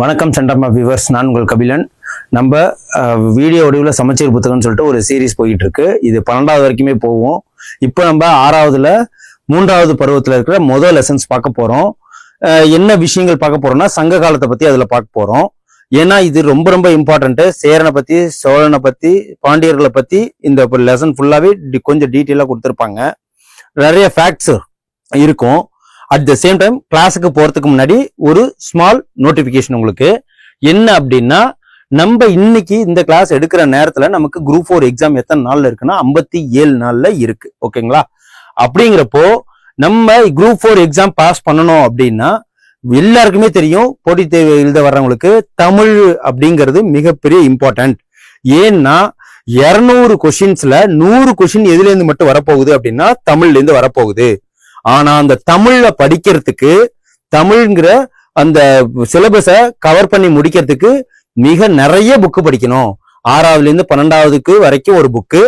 வணக்கம் சென்டர்மா வியூவர்ஸ், நான் உங்கள் கபிலன். நம்ம வீடியோ வடிவில் சமச்சீர் புத்தகம்னு சொல்லிட்டு ஒரு சீரீஸ் போயிட்டு இருக்கு. இது 12வது வரைக்குமே போவோம். இப்போ நம்ம 6வதுல 3வது பருவத்தில் இருக்கிற முதல் லெசன்ஸ் பார்க்க போறோம். என்ன விஷயங்கள் பார்க்க போறோம்னா சங்க காலத்தை பத்தி அதுல பார்க்க போறோம். ஏன்னா இது ரொம்ப ரொம்ப இம்பார்ட்டன்ட். சேரனை பத்தி, சோழனை பத்தி, பாண்டியர்களை பத்தி இந்த லெசன் ஃபுல்லாவே கொஞ்சம் டீட்டெயிலா கொடுத்துருப்பாங்க. நிறைய ஃபேக்ட்ஸ் இருக்கும். அட் த சேம் டைம் கிளாஸுக்கு போறதுக்கு முன்னாடி ஒரு ஸ்மால் நோட்டிபிகேஷன் உங்களுக்கு. என்ன அப்படின்னா, நம்ம இன்னைக்கு இந்த கிளாஸ் எடுக்கிற நேரத்துல நமக்கு குரூப் 4 எக்ஸாம் எத்தனை நாள்ல இருக்குன்னா 57 நாள்ல இருக்கு. ஓகேங்களா? அப்படிங்கிறப்போ நம்ம குரூப் 4 எக்ஸாம் பாஸ் பண்ணணும் அப்படின்னா எல்லாருக்குமே தெரியும், போட்டித் தேர்வு எழுத வர்றவங்களுக்கு தமிழ் அப்படிங்கிறது மிகப்பெரிய இம்பார்ட்டன்ட். ஏன்னா 200 கொஸ்டின்ஸ்ல 100 கொஸ்டின் எதுல இருந்து மட்டும் வரப்போகுது அப்படின்னா தமிழ்ல இருந்து வரப்போகுது. ஆனா அந்த தமிழ்ல படிக்கிறதுக்கு, தமிழ்ங்கிற அந்த சிலபஸை கவர் பண்ணி முடிக்கிறதுக்கு மிக நிறைய புக்கு படிக்கணும். 6வதுல இருந்து 12வதுக்கு வரைக்கும் ஒரு புக்கு,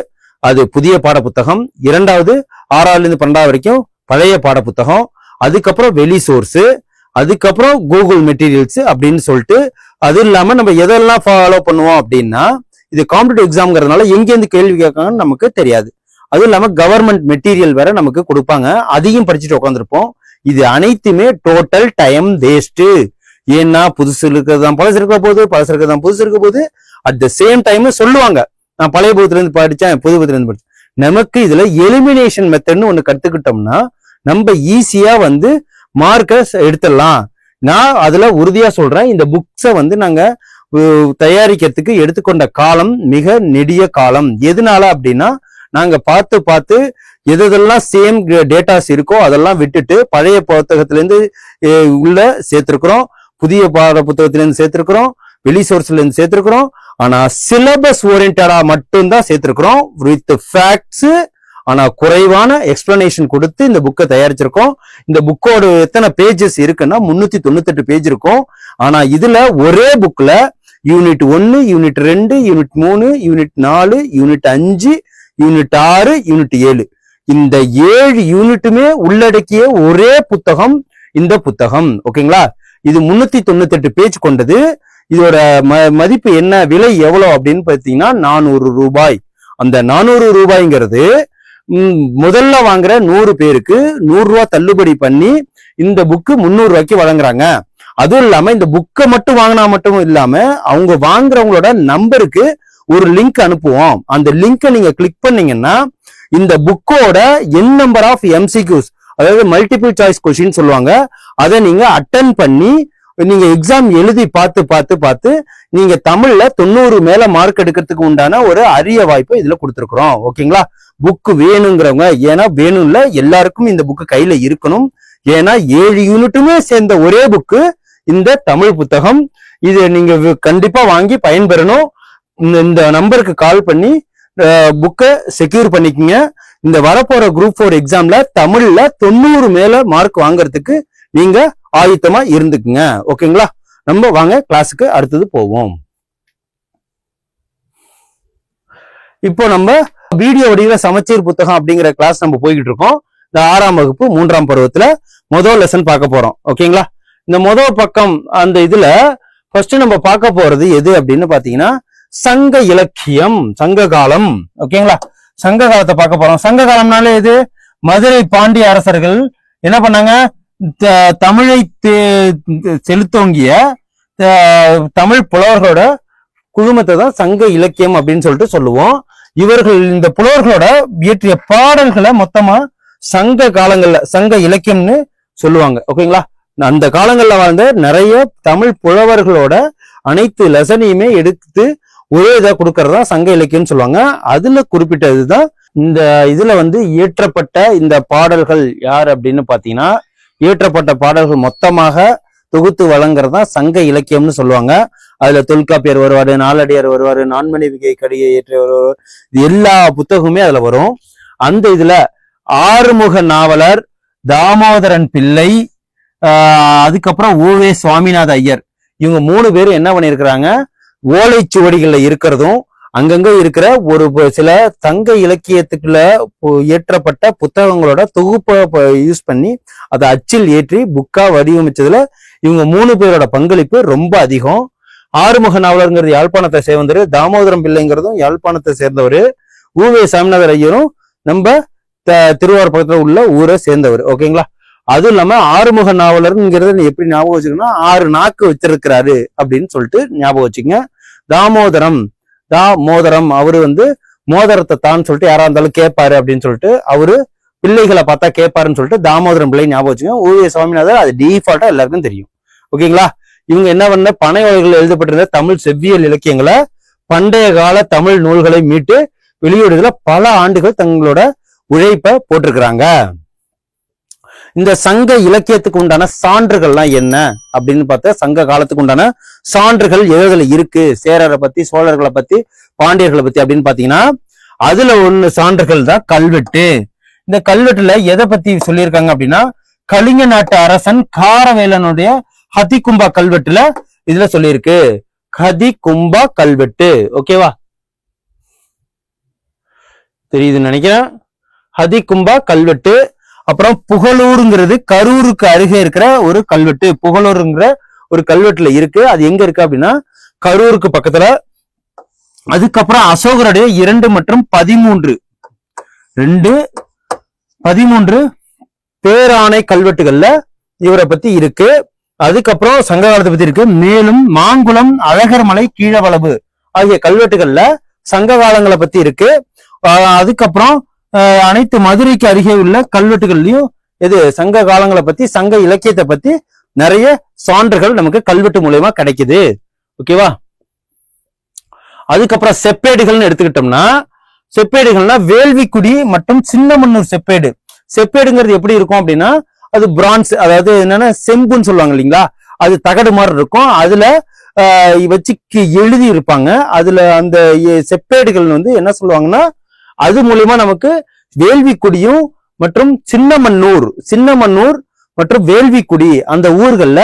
அது புதிய பாட புத்தகம். 2வது 6வதுல இருந்து 12வது வரைக்கும் பழைய பாட புத்தகம். அதுக்கப்புறம் வெளி சோர்ஸ், அதுக்கப்புறம் கூகுள் மெட்டீரியல்ஸ் அப்படின்னு சொல்லிட்டு, அது இல்லாம நம்ம எதெல்லாம் ஃபாலோ பண்ணுவோம் அப்படின்னா, இது காம்படிட்டிவ் எக்ஸாம்ங்கிறதுனால எங்கேருந்து கேள்வி கேட்காங்கன்னு நமக்கு தெரியாது. அதுவும் இல்லாம கவர்மெண்ட் மெட்டீரியல் வேற நமக்கு கொடுப்பாங்க, அதையும் படிச்சுட்டு உட்காந்துருப்போம். இது அனைத்துமே டோட்டல் டைம் வேஸ்ட். ஏன்னா புதுசு இருக்கிறது தான் பழசு இருக்க போகுது, பழசு இருக்கிறது தான் புதுசு இருக்க போகுது. அட் த சேம் டைம் சொல்லுவாங்க, நான் பழைய புத்தகத்துல இருந்து படிச்சேன், புது புத்தகத்துல இருந்து படிச்சேன். நமக்கு இதுல எலிமினேஷன் மெத்தட்னு ஒண்ணு கத்துக்கிட்டோம்னா நம்ம ஈஸியா மார்க்கஸ் எடுத்துடலாம். நான் அதுல உறுதியா சொல்றேன், இந்த புக்ஸை நாங்க தயாரிக்கிறதுக்கு எடுத்துக்கொண்ட காலம் மிக நெடிய காலம். எதனால அப்படின்னா, நாங்க பார்த்து எதெல்லாம் சேம் டேட்டாஸ் இருக்கோ அதெல்லாம் விட்டுட்டு பழைய புத்தகத்திலேருந்து உள்ள சேர்த்திருக்கிறோம், புதிய பாட புத்தகத்திலேருந்து சேர்த்திருக்கிறோம், வெளி சோர்ஸ்ல இருந்து சேர்த்திருக்கிறோம். ஆனா சிலபஸ் ஓரியன்டா மட்டும்தான் சேர்த்திருக்கிறோம் வித் ஃபேக்ட்ஸ். ஆனா குறைவான எக்ஸ்பிளனேஷன் கொடுத்து இந்த புக்கை தயாரிச்சிருக்கோம். இந்த புக்கோட எத்தனை பேஜஸ் இருக்குன்னா 398 பேஜ் இருக்கும். ஆனா இதுல ஒரே புக்ல unit 1, unit 2, unit 3, unit 4, unit 5, unit 6, unit 7, இந்த 7 யூனிட்டுமே உள்ளடக்கிய ஒரே புத்தகம் இந்த புத்தகம். ஓகேங்களா? இது 398 பேஜ் கொண்டது. இதோட மதிப்பு என்ன, விலை எவ்வளவு அப்படின்னு பார்த்தீங்கன்னா 400 ரூபாய். அந்த 400 ரூபாய்ங்கிறது முதல்ல வாங்குற 100 பேருக்கு 100 ரூபாய் தள்ளுபடி பண்ணி இந்த புக்கு 300 ரூபாய்க்கு வழங்குறாங்க. அதுவும் இல்லாம இந்த புக்கை மட்டும் வாங்கினா மட்டும் இல்லாம அவங்க வாங்குறவங்களோட நம்பருக்கு ஒரு லிங்க் அனுப்புவோம். அந்த லிங்கை நீங்க கிளிக் பண்ணீங்கன்னா இந்த புக்கோட என் நம்பர் ஆஃப் MCQs, அதாவது மல்டிபிள் சாய்ஸ் கொஸ்டின் சொல்லுவாங்க, அதை நீங்க அட்டன் பண்ணி நீங்க எக்ஸாம் எழுதி பார்த்து நீங்க தமிழ்ல 90 மேல மார்க் எடுக்கிறதுக்கு உண்டான ஒரு அரிய வாய்ப்பை இதுல கொடுத்துருக்குறோம். ஓகேங்களா? புக்கு வேணுங்கிறவங்க, ஏன்னா வேணும்ல எல்லாருக்கும் இந்த புக்கு கையில இருக்கணும். ஏன்னா 7 யூனிட்டுமே சேர்ந்த ஒரே புக்கு இந்த தமிழ் புத்தகம். இது நீங்க கண்டிப்பா வாங்கி பயன்பெறணும். இந்த நம்பருக்கு கால் பண்ணி புக்கை செக்யூர் பண்ணிக்கங்க. இந்த வரப்போற குரூப் 4 எக்ஸாம்ல தமிழ்ல 90 மேல மார்க் வாங்கறதுக்கு நீங்க ஆயத்தமா இருந்துக்குங்க. ஓகேங்களா? நம்ம வாங்க கிளாஸுக்கு அடுத்தது போவோம். இப்போ நம்ம வீடியோ வடிவ சமச்சீர் புத்தகம் அப்படிங்கிற கிளாஸ் நம்ம போய்கிட்டு இருக்கோம். இந்த 6ஆம் வகுப்பு 3ஆம் பருவத்துல முதல் லெசன் பார்க்க போறோம். ஓகேங்களா? இந்த முதல் பக்கம் அந்த இதுல ஃபர்ஸ்ட் நம்ம பார்க்க போறது எது அப்படின்னு பாத்தீங்கன்னா சங்க இலக்கியம், சங்க காலம். ஓகேங்களா? சங்க காலத்தை பார்க்க போறோம். சங்க காலம்னாலே இது மதுரை பாண்டிய அரசர்கள் என்ன பண்ணாங்க, தமிழை செலுத்தோங்கிய தமிழ் புலவர்களோட குழுமத்தை தான் சங்க இலக்கியம் அப்படின்னு சொல்லிட்டு சொல்லுவோம். இவர்கள் இந்த புலவர்களோட இயற்றிய பாடல்களை மொத்தமா சங்க காலங்கள்ல சங்க இலக்கியம்னு சொல்லுவாங்க. ஓகேங்களா? அந்த காலங்கள்ல வாழ்ந்த நிறைய தமிழ் புலவர்களோட அனைத்து லெசனையுமே எடுத்து ஒரே இதை கொடுக்கறதா சங்க இலக்கியம்னு சொல்லுவாங்க. அதுல குறிப்பிட்டதுதான் இந்த இதுல இயற்றப்பட்ட இந்த பாடல்கள் யார் அப்படின்னு பாத்தீங்கன்னா, இயற்றப்பட்ட பாடல்கள் மொத்தமாக தொகுத்து வழங்குறதா சங்க இலக்கியம்னு சொல்லுவாங்க. அதுல தொல்காப்பியர் வருவாரு, நாலடியார் வருவாரு, நான்மணிவிகை கடிகை இயற்றியவர் வருவார். இது எல்லா புத்தகமுமே அதுல வரும். அந்த இதுல ஆறுமுக நாவலர், தாமோதரன் பிள்ளை, அதுக்கப்புறம் ஓவே சுவாமிநாத ஐயர், இவங்க 3 பேரும் என்ன பண்ணிருக்கிறாங்க, ஓலைச்சுவடிகள்ல இருக்கிறதும் அங்கங்க இருக்கிற ஒரு சில சங்க இலக்கியத்துக்குள்ள ஏற்றப்பட்ட புத்தகங்களோட தொகுப்பை யூஸ் பண்ணி அதை அச்சில் ஏற்றி புக்கா வடிவமைச்சதுல இவங்க 3 பேரோட பங்களிப்பு ரொம்ப அதிகம். ஆறுமுக நாவலருங்கிறது யாழ்ப்பாணத்தை சேர்ந்தவர், தாமோதரம் பிள்ளைங்கிறதும் யாழ்ப்பாணத்தை சேர்ந்தவர், ஊவே சாமிநாதர் ஐயரும் நம்ம திருவாரூர் பக்கத்துல உள்ள ஊரை சேர்ந்தவர். ஓகேங்களா? அதுவும் இல்லாம ஆறுமுக நாவலருங்கிறத எப்படி ஞாபகம் வச்சுக்கணும்னா 6 நாக்கு வச்சிருக்கிறாரு அப்படின்னு சொல்லிட்டு ஞாபகம் வச்சுக்கங்க. தாமோதரம் அவரு மோதிரத்தை தான் சொல்லிட்டு யாரா இருந்தாலும் கேட்பாரு அப்படின்னு சொல்லிட்டு அவரு பிள்ளைகளை பார்த்தா கேட்பாருன்னு சொல்லிட்டு தாமோதரம் பிள்ளை ஞாபகம் வச்சுங்க. ஊவே சுவாமிநாதர் அது டிஃபால்ட்டா எல்லாருக்கும் தெரியும். ஓகேங்களா? இவங்க என்ன பண்ண பனை ஓலைகள் எழுதப்பட்டிருந்த தமிழ் செவ்வியல் இலக்கியங்களை பண்டைய கால தமிழ் நூல்களை மீட்டு வெளியிடுறதுல பல ஆண்டுகள் தங்களோட உழைப்பை போட்டிருக்கிறாங்க. இந்த சங்க இலக்கியத்துக்கு உண்டான சான்றுகள்லாம் என்ன அப்படின்னு பார்த்தா சங்க காலத்துக்கு உண்டான சான்றுகள் எதுல இருக்கு, சேரரை பத்தி, சோழர்களை பத்தி, பாண்டியர்களை பத்தி அப்படின்னு பாத்தீங்கன்னா அதுல ஒண்ணு சான்றுகள் தான் கல்வெட்டு. இந்த கல்வெட்டுல எதை பத்தி சொல்லியிருக்காங்க அப்படின்னா கலிங்க நாட்டு அரசன் காரவேலனுடைய ஹதிகும்பா கல்வெட்டுல இதுல சொல்லியிருக்கு. ஹதிகும்பா கல்வெட்டு. ஓகேவா? தெரியுதுன்னு நினைக்கிறேன். ஹதிகும்பா கல்வெட்டு. அப்புறம் புகழூருங்கிறது கரூருக்கு அருகே இருக்கிற ஒரு கல்வெட்டு. புகழூருங்கிற ஒரு கல்வெட்டுல இருக்கு. அது எங்க இருக்கு அப்படின்னா கரூருக்கு பக்கத்துல. அதுக்கப்புறம் அசோகருடைய 2 மற்றும் 13 பேராணை கல்வெட்டுகள்ல இவரை பத்தி இருக்கு. அதுக்கப்புறம் சங்க காலத்தை பத்தி இருக்கு. மேலும் மாங்குளம், அழகர்மலை, கீழவளவு ஆகிய கல்வெட்டுகள்ல சங்க காலங்களை பத்தி இருக்கு. அதுக்கப்புறம் அனைத்து மதுரைக்கு அருகே உள்ள கல்வெட்டுகள்லயும் சங்க காலங்களை பத்தி, சங்க இலக்கியத்தை பத்தி நிறைய சான்றுகள் நமக்கு கல்வெட்டு மூலமா கிடைக்குது. ஓகேவா? அதுக்கப்புறம் செப்பேடுகள்னு எடுத்துக்கிட்டோம்னா செப்பேடுகள்னா வேள்விக்குடி மற்றும் சின்னமன்னூர் செப்பேடு. செப்பேடுங்கிறது எப்படி இருக்கும் அப்படின்னா அது பிரான்ஸ், அதாவது என்னன்னா செம்புன்னு சொல்லுவாங்க இல்லைங்களா, அது தகடு மாதிரி இருக்கும். அதுல வச்சு எழுதி இருப்பாங்க. அதுல அந்த செப்பேடுகள் என்ன சொல்லுவாங்கன்னா அது மூலியமா நமக்கு வேள்விக்குடியும் மற்றும் சின்னமன்னூர் மற்றும் வேள்விக்குடி அந்த ஊர்கள்ல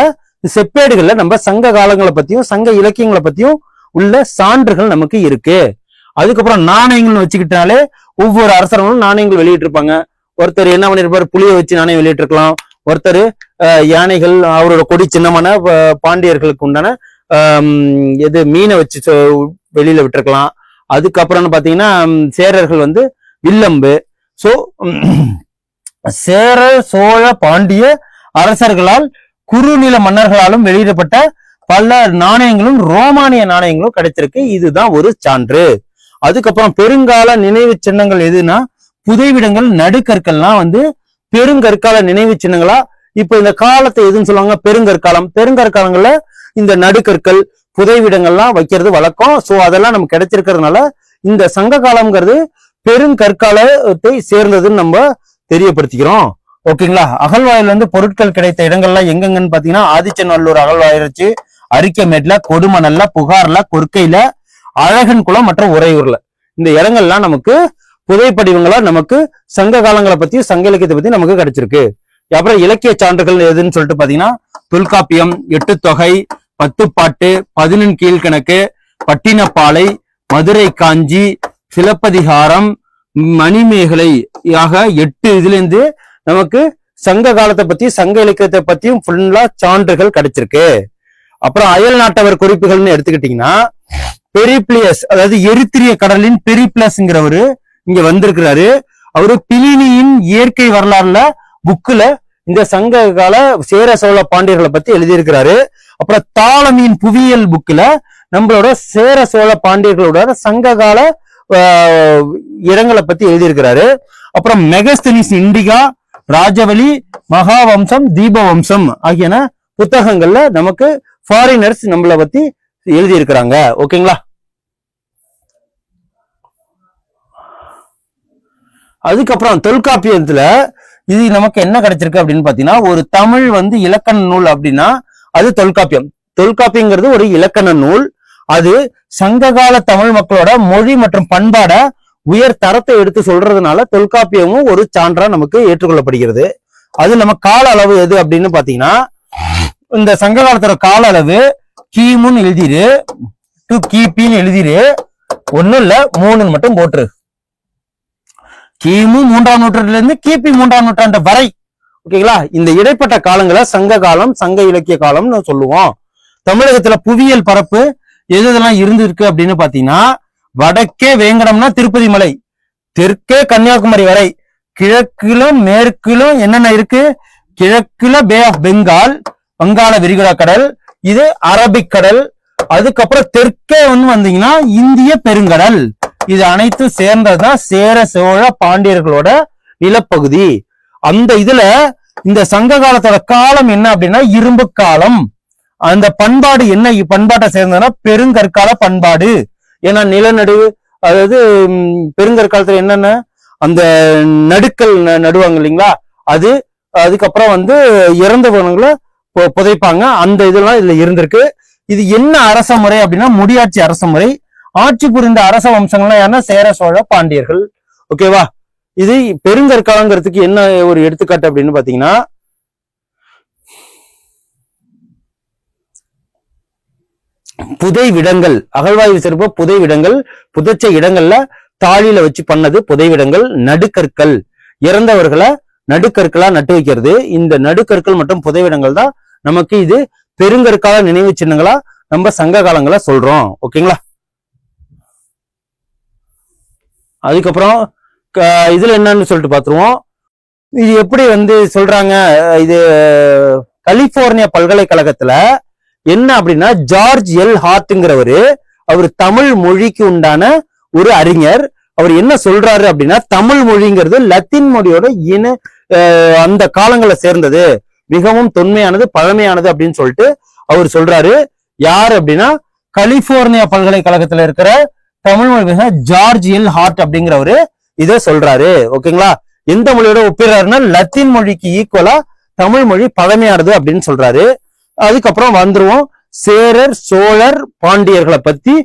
செப்பேடுகள்ல நம்ம சங்க காலங்களை பத்தியும் சங்க இலக்கியங்களை பத்தியும் உள்ள சான்றுகள் நமக்கு இருக்கு. அதுக்கப்புறம் நாணயங்கள்னு வச்சுக்கிட்டாலே ஒவ்வொரு அரசர்களும் நாணயங்கள் வெளியிட்டு இருப்பாங்க. ஒருத்தர் என்ன பண்ணிருப்பாரு, புளிய வச்சு நாணயம் வெளியிட்டிருக்கலாம். ஒருத்தர் யானைகள், அவரோட கொடி சின்னமான பாண்டியர்களுக்கு உண்டான மீனை வச்சு வெளியில விட்டுருக்கலாம். அதுக்கப்புறம் பாத்தீங்கன்னா சேரர்கள் வில்லம்பு. சோ சேர, சோழ, பாண்டிய அரசர்களால் குறுநில மன்னர்களாலும் வெளியிடப்பட்ட பல நாணயங்களும் ரோமானிய நாணயங்களும் கிடைச்சிருக்கு. இதுதான் ஒரு சான்று. அதுக்கப்புறம் பெருங்கால நினைவு சின்னங்கள் எதுனா புதைவிடங்கள், நடுக்கற்கள்லாம் பெருங்கற்கால நினைவு சின்னங்களா இப்ப இந்த காலத்தை எதுன்னு சொல்லுவாங்க, பெருங்கற்காலம். பெருங்கற்காலங்கள்ல இந்த நடுக்கற்கள், புதைவிடங்கள்லாம் வைக்கிறது வழக்கம். சோ அதெல்லாம் நமக்கு கிடைச்சிருக்கிறதுனால இந்த சங்க காலம்ங்கிறது பெருங்கற்காலத்தை சேர்ந்ததுன்னு நம்ம தெரியப்படுத்திக்கிறோம். ஓகேங்களா? அகழ்வாயில பொருட்கள் கிடைத்த இடங்கள்லாம் எங்கெங்கன்னு பாத்தீங்கன்னா ஆதிச்சநல்லூர் அகழ்வாயிருச்சு, அரிக்கமேட்ல, கொடுமணல்ல, புகார்ல, கொற்கையில, அழகன்குளம் மற்றும் உறையூர்ல. இந்த இடங்கள்லாம் நமக்கு புதைப்படிவங்களா நமக்கு சங்க காலங்களை பத்தி, சங்க இலக்கியத்தை பத்தி நமக்கு கிடைச்சிருக்கு. அப்புறம் இலக்கிய சான்றுகள் எதுன்னு சொல்லிட்டு பாத்தீங்கன்னா தொல்காப்பியம், 8 தொகை, 10 பாட்டு, 11 கீழ்கணக்கு, பட்டினப்பாலை, மதுரை காஞ்சி, சிலப்பதிகாரம், மணிமேகலை ஆக 8 இதுல இருந்து நமக்கு சங்க காலத்தை பத்தி, சங்க இலக்கியத்தை பத்தியும் ஃபுல்லா சான்றுகள் கிடைச்சிருக்கு. அப்புறம் அயல் நாட்டவர் குறிப்புகள்னு எடுத்துக்கிட்டீங்கன்னா பெரிப்ளியஸ், அதாவது எரித்திரிய கடலின் பெரிப்ளஸ்ங்கிறவரு இங்க வந்திருக்கிறாரு. அவரு பிலினியின் இயற்கை வரலாறுல புக்குல இந்த சங்க கால சேர, சோழ, பாண்டியர்களை பத்தி எழுதியிருக்கிறாரு. அப்புறம் தாளமியின் புவியியல் புக்குல நம்மளோட சேர, சோழ, பாண்டியர்களோட சங்க கால இடங்களை பத்தி எழுதியிருக்கிறாரு. அப்புறம் மெகஸ்தனிஸ் இண்டிகா, ராஜவலி, மகாவம்சம், தீபவம்சம் ஆகியன புத்தகங்கள்ல நமக்கு ஃபாரினர்ஸ் நம்மளை பத்தி எழுதியிருக்கிறாங்க. ஓகேங்களா? அதுக்கப்புறம் தொல்காப்பியத்துல இது நமக்கு என்ன கிடைச்சிருக்கு அப்படின்னு பாத்தீங்கன்னா ஒரு தமிழ் இலக்கண நூல் அப்படின்னா அது தொல்காப்பியம். தொல்காப்பியங்கிறது ஒரு இலக்கண நூல். அது சங்ககால தமிழ் மக்களோட மொழி மற்றும் பண்பாட உயர் தரத்தை எடுத்து சொல்றதுனால தொல்காப்பியமும் ஒரு சான்றா நமக்கு ஏற்றுக்கொள்ளப்படுகிறது. அது நம்ம கால அளவு எது அப்படின்னு பாத்தீங்கன்னா இந்த சங்க காலத்தோட கால அளவு கிமுன்னு எழுதிரு, டு கிபின்னு எழுதிரு, ஒண்ணும் இல்ல 3 மட்டும் போட்டுரு. கிமு 3ஆம் நூற்றாண்டுல இருந்து கிபி 3ஆம் நூற்றாண்டு வரை. ஓகேங்களா? இந்த இடைப்பட்ட காலங்களை சங்க காலம், சங்க இலக்கிய காலம்னு சொல்லுவோம். தமிழகத்துல புவியியல் பரப்பு எது இதெல்லாம் இருந்திருக்கு அப்படின்னு பாத்தீங்கன்னா, வடக்கே வேங்கடம்னா திருப்பதி மலை, தெற்கே கன்னியாகுமரி வரை, கிழக்கிலும் மேற்கிலும் என்னென்ன இருக்கு? கிழக்குல பே ஆஃப் பெங்கால், வங்காள விரிகுடா கடல், இது அரபிக்கடல். அதுக்கப்புறம் தெற்கே வந்தீங்கன்னா இந்திய பெருங்கடல். இது அனைத்தும் சேர்ந்ததுதான் சேர சோழ பாண்டியர்களோட நிலப்பகுதி. அந்த இதுல இந்த சங்க காலத்தோட காலம் என்ன அப்படின்னா இரும்பு காலம். அந்த பண்பாடு என்ன பண்பாட்டை சேர்ந்ததுன்னா பெருங்கற்கால பண்பாடு. ஏன்னா நிலநடுவு, அதாவது பெருங்கற்காலத்துல என்னென்ன அந்த நடுக்கல் நடுவாங்க இல்லைங்களா, அது அதுக்கப்புறம் இறந்தவங்களை புதைப்பாங்க. அந்த இதெல்லாம் இதுல இருந்திருக்கு. இது என்ன அரச முறை அப்படின்னா முடியாட்சி அரச முறை. ஆட்சி புரிந்த அரச வம்சங்கள்லாம் யாருன்னா சேர சோழ பாண்டியர்கள். ஓகேவா? இது பெருங்கற்காலங்கிறதுக்கு என்ன ஒரு எடுத்துக்காட்டு அப்படின்னு பாத்தீங்கன்னா, புதைவிடங்கள், அகழ்வாய்வு சிறப்பு புதைவிடங்கள், புதைச்ச இடங்கள்ல தாழியில வச்சு பண்ணது புதைவிடங்கள். நடுக்கற்கள், இறந்தவர்களை நடுக்கற்களா நட்டு வைக்கிறது. இந்த நடுக்கற்கள் மற்றும் புதைவிடங்கள் தான் நமக்கு இது பெருங்கற்கால நினைவு சின்னங்களா நம்ம சங்க காலங்கள சொல்றோம். ஓகேங்களா? அதுக்கப்புறம் இதுல என்னன்னு சொல்லிட்டு பாத்துருவோம். இது எப்படி சொல்றாங்க, இது கலிபோர்னியா பல்கலைக்கழகத்துல என்ன அப்படின்னா ஜார்ஜ் எல் ஹார்ட்ங்கிறவரு, அவர் தமிழ் மொழிக்கு உண்டான ஒரு அறிஞர். அவர் என்ன சொல்றாரு அப்படின்னா, தமிழ் மொழிங்கிறது லத்தீன் மொழியோட அந்த காலங்களை சேர்ந்தது, மிகவும் தொன்மையானது, பழமையானது அப்படின்னு சொல்லிட்டு அவர் சொல்றாரு. யார் அப்படின்னா கலிபோர்னியா பல்கலைக்கழகத்துல இருக்கிற தமிழ் மொழி ஜார்ஜ் எல் ஹார்ட் அப்படிங்கிறவரு இதை சொல்றாரு. ஓகேங்களா? எந்த மொழியோட ஒப்பிடுறாருன்னா லத்தீன் மொழிக்கு ஈக்குவலா தமிழ் மொழி பழமையானது அப்படின்னு சொல்றாரு. அதுக்கப்புறம் வந்துருவோம் சேரர் சோழர் பாண்டியர்களை பத்தி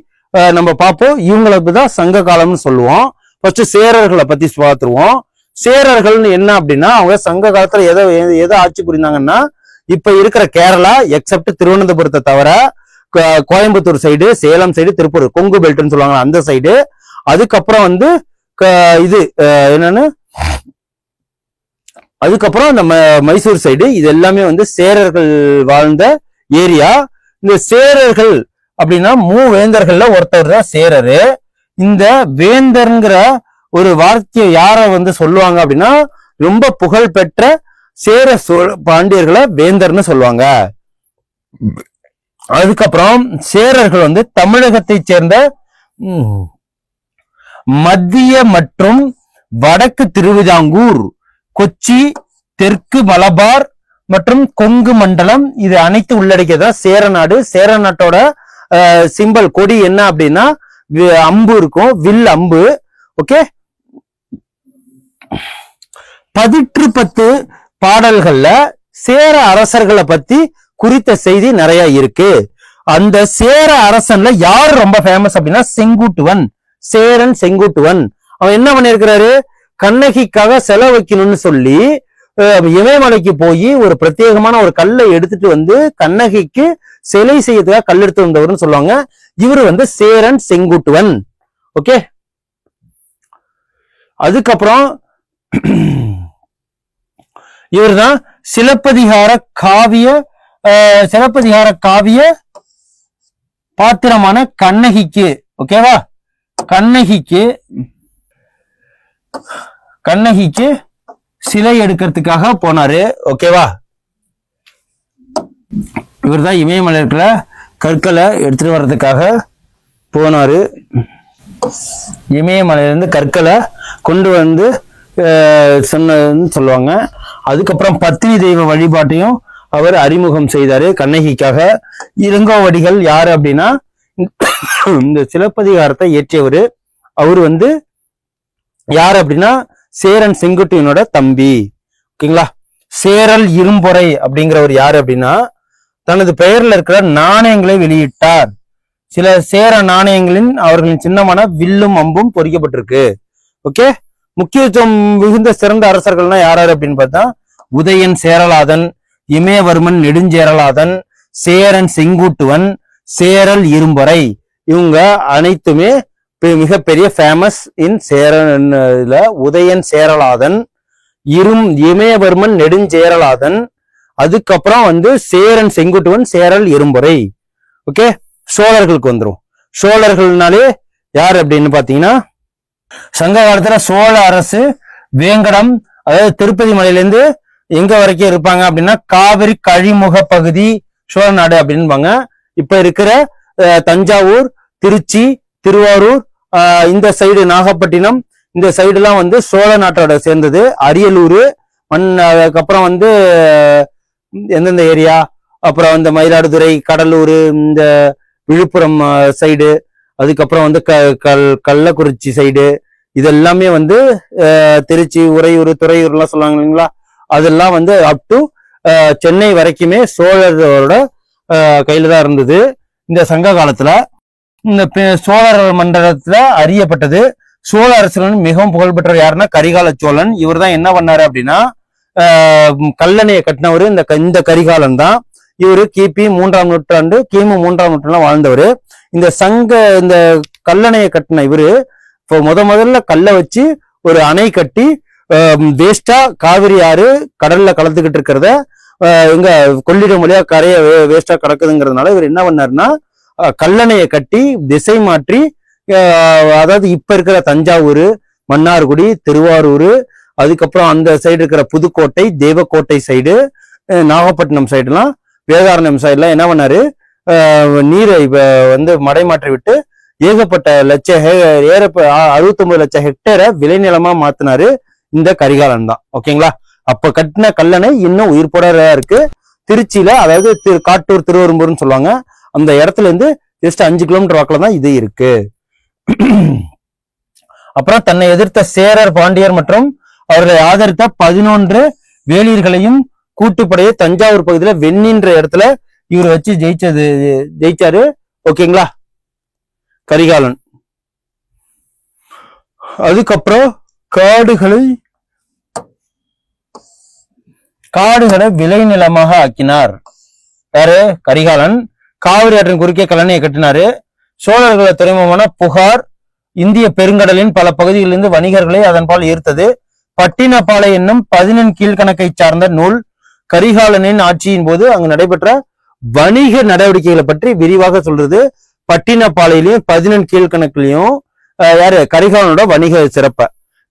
நம்ம பார்ப்போம். இவங்களுக்கு தான் சங்க காலம்னு சொல்லுவோம். ஃபர்ஸ்ட் சேரர்களை பத்தி பார்த்துருவோம். சேரர்கள்னு என்ன அப்படின்னா, அவங்க சங்க காலத்துல எதை ஆட்சி புரிந்தாங்கன்னா, இப்ப இருக்கிற கேரளா எக்ஸப்ட் திருவனந்தபுரத்தை தவிர கோயம்புத்தூர் சைடு, சேலம் சைடு, திருப்பூர் கொங்கு பெல்ட்னு சொல்லுவாங்க அந்த சைடு. அதுக்கப்புறம் இது என்னன்னு, அதுக்கப்புறம் நம்ம மைசூர் சைடு, இது எல்லாமே சேரர்கள் வாழ்ந்த ஏரியா. இந்த சேரர்கள் அப்படின்னா மூவேந்தர்கள்ல ஒருத்தர் தான் சேரரு. இந்த வேந்தர்ங்கிற ஒரு வார்த்தையை யார சொல்லுவாங்க அப்படின்னா, ரொம்ப புகழ் பெற்ற சேர சோழ பாண்டியர்களை வேந்தர்னு சொல்லுவாங்க. அதுக்கப்புறம் சேரர்கள் தமிழகத்தை சேர்ந்த மத்திய மற்றும் வடக்கு திருவிதாங்கூர், கொச்சி, தெற்கு மலபார் மற்றும் கொங்கு மண்டலம், இது அனைத்து உள்ளடக்கியதா சேர நாடு. சேர நாட்டோட சிம்பல் கொடி என்ன அப்படின்னா அம்பு இருக்கும், வில் அம்பு. ஓகே, 10 பாடல்கள்ல சேர அரசர்களை பத்தி குறித்த செய்தி நிறைய இருக்கு. அந்த சேர அரசன்ல யார் ரொம்ப ஃபேமஸ் அப்படின்னா செங்குட்டுவன், சேரன் செங்குட்டுவன். அவன் என்ன பண்ணிருக்கிறாரு, கண்ணகிக்காக செலவு வைக்கணும்னு சொல்லி இமயமலைக்கு போய் ஒரு பிரத்யேகமான ஒரு கல்லை எடுத்துட்டு கண்ணகிக்கு சிலை செய்யறதுக்காக கல் எடுத்து வந்தவர்னு சொல்லுவாங்க. இவரு சேரன் செங்குட்டுவன். ஓகே, அதுக்கப்புறம் இவர்தான் சிலப்பதிகார காவிய பாத்திரமான கண்ணகிக்கு, ஓகேவா, கண்ணகிக்கு சிலை எடுக்கிறதுக்காக போனாரு. ஓகேவா, இவர்தான் இமயமலை இருக்கிற கற்களை எடுத்துட்டு வர்றதுக்காக போனாரு. இமயமலையிலிருந்து கற்களை கொண்டு சொன்னதுன்னு சொல்லுவாங்க. அதுக்கப்புறம் பத்தினி தெய்வ வழிபாட்டையும் அவர் அறிமுகம் செய்தாரு கண்ணகிக்காக. இளங்கோவடிகள் யாரு அப்படின்னா இந்த சிலப்பதிகாரத்தை இயற்றியவர். அவரு யாரு அப்படின்னா சேரன் செங்குட்டுவனோட தம்பி. ஓகேங்களா? சேரல் இரும்பொறை அப்படிங்கிறவர் யாரு அப்படின்னா தனது பெயர்ல இருக்கிற நாணயங்களை வெளியிட்டார். சில சேர நாணயங்களின் அவர்களின் சின்னமான வில்லும் அம்பும் பொறிக்கப்பட்டிருக்கு. ஓகே, முக்கியத்துவம் மிகுந்த சிறந்த அரசர்கள்னா யாரு அப்படின்னு பார்த்தா உதயன் சேரலாதன், இமயவர்மன் நெடுஞ்சேரலாதன், சேரன் செங்குட்டுவன், சேரல் இரும்பொறை, இவங்க அனைத்துமே மிகப்பெரிய ஃபேமஸ் இன் சேரல உதயன் சேரலாதன், இமயவர்மன் நெடுஞ்சேரலாதன், அதுக்கப்புறம் வந்து சேரன் செங்குட்டுவன், சேரல் இரும்புரை. ஓகே, சோழர்களுக்கு வந்துரும். சோழர்கள்னாலே யார் அப்படின்னு பாத்தீங்கன்னா, சங்க காலத்துல சோழ அரசு வேங்கடம், அதாவது திருப்பதி மலையிலேருந்து எங்க வரைக்கும் இருப்பாங்க அப்படின்னா காவிரி கழிமுக பகுதி சோழ நாடு அப்படின்பாங்க. இப்ப இருக்கிற தஞ்சாவூர், திருச்சி, திருவாரூர், இந்த சைடு நாகப்பட்டினம், இந்த சைடு எல்லாம் வந்து சோழ நாட்டோட சேர்ந்தது. அரியலூர் அதுக்கப்புறம் வந்து எந்தெந்த ஏரியா, அப்புறம் இந்த மயிலாடுதுறை, கடலூர், இந்த விழுப்புரம் சைடு, அதுக்கப்புறம் வந்து கள்ளக்குறிச்சி சைடு, இதெல்லாமே வந்து திருச்சி, உறையூர், துறையூர் எல்லாம் சொல்லுவாங்க இல்லைங்களா, அதெல்லாம் வந்து அப் டு சென்னை வரைக்குமே சோழரோட கையில தான் இருந்தது. இந்த சங்க காலத்துல இந்த சோழர் மண்டலத்துல அறியப்பட்டது. சோழ அரசர்கள் மிகவும் புகழ்பெற்ற யாருன்னா கரிகால சோழன். இவர் தான் என்ன பண்ணாரு அப்படின்னா, கல்லணையை கட்டினவரு இந்த கரிகாலன் தான். இவரு கிமு 3ஆம் நூற்றாண்டுல வாழ்ந்தவர். இந்த கல்லணையை கட்டின இவரு இப்போ முதல்ல கல்லை வச்சு ஒரு அணை கட்டி வேஸ்டா காவிரி ஆறு கடல்ல கலந்துகிட்டு இருக்கிறத எங்க கொள்ளிடம் வழியா கரைய வேஸ்டா கிடக்குதுங்கிறதுனால இவர் என்ன பண்ணாருன்னா, கல்லணையை கட்டி திசை மாற்றி, அதாவது இப்ப இருக்கிற தஞ்சாவூர், மன்னார்குடி, திருவாரூர், அதுக்கப்புறம் அந்த சைடு இருக்கிற புதுக்கோட்டை, தேவக்கோட்டை சைடு, நாகப்பட்டினம் சைடுலாம், வேதாரண்யம் சைடுலாம் என்ன பண்ணாரு, நீரை வந்து மடைமாற்றி விட்டு ஏகப்பட்ட 69 லட்சம் ஹெக்டேரை விளைநிலமா மாத்தினாரு இந்த கரிகாலன் தான். ஓகேங்களா, அப்ப கட்டின கல்லணை இன்னும் உயிர்ப்போட இருக்கு. திருச்சியில, அதாவது காட்டூர் திருவெரும்பூர்னு சொல்லுவாங்க, அந்த இடத்துல இருந்து ஜஸ்ட் 5 கிலோமீட்டர் வாக்குல தான் இது இருக்கு. அப்புறம் தன்னை எதிர்த்த சேரர், பாண்டியர் மற்றும் அவர்களை ஆதரித்த 11 வேளிர்களையும் கூட்டுப்படையை தஞ்சாவூர் பகுதியில வெண்ணின்ற இடத்துல இவர் வச்சு ஜெயிச்சாரு. ஓகேங்களா, கரிகாலன். அதுக்கப்புறம் காடுகளை விளைநிலமாக ஆக்கினார். யாரு? கரிகாலன். காவிரி ஆற்றின் குறுக்கே கல்லணையை கட்டினாரு. சோழர்களை துறைமுகமான புகார் இந்திய பெருங்கடலின் பல பகுதிகளிலிருந்து வணிகர்களை அதன்பால் ஈர்த்தது. பட்டினப்பாலை என்னும் 11 கீழ்கணக்கை சார்ந்த நூல் கரிகாலனின் ஆட்சியின் போது அங்கு நடைபெற்ற வணிக நடவடிக்கைகளை பற்றி விரிவாக சொல்றது. பட்டினப்பாலையிலையும் 11 கீழ்கணக்குலையும் யாரு? கரிகாலனோட வணிக சிறப்ப.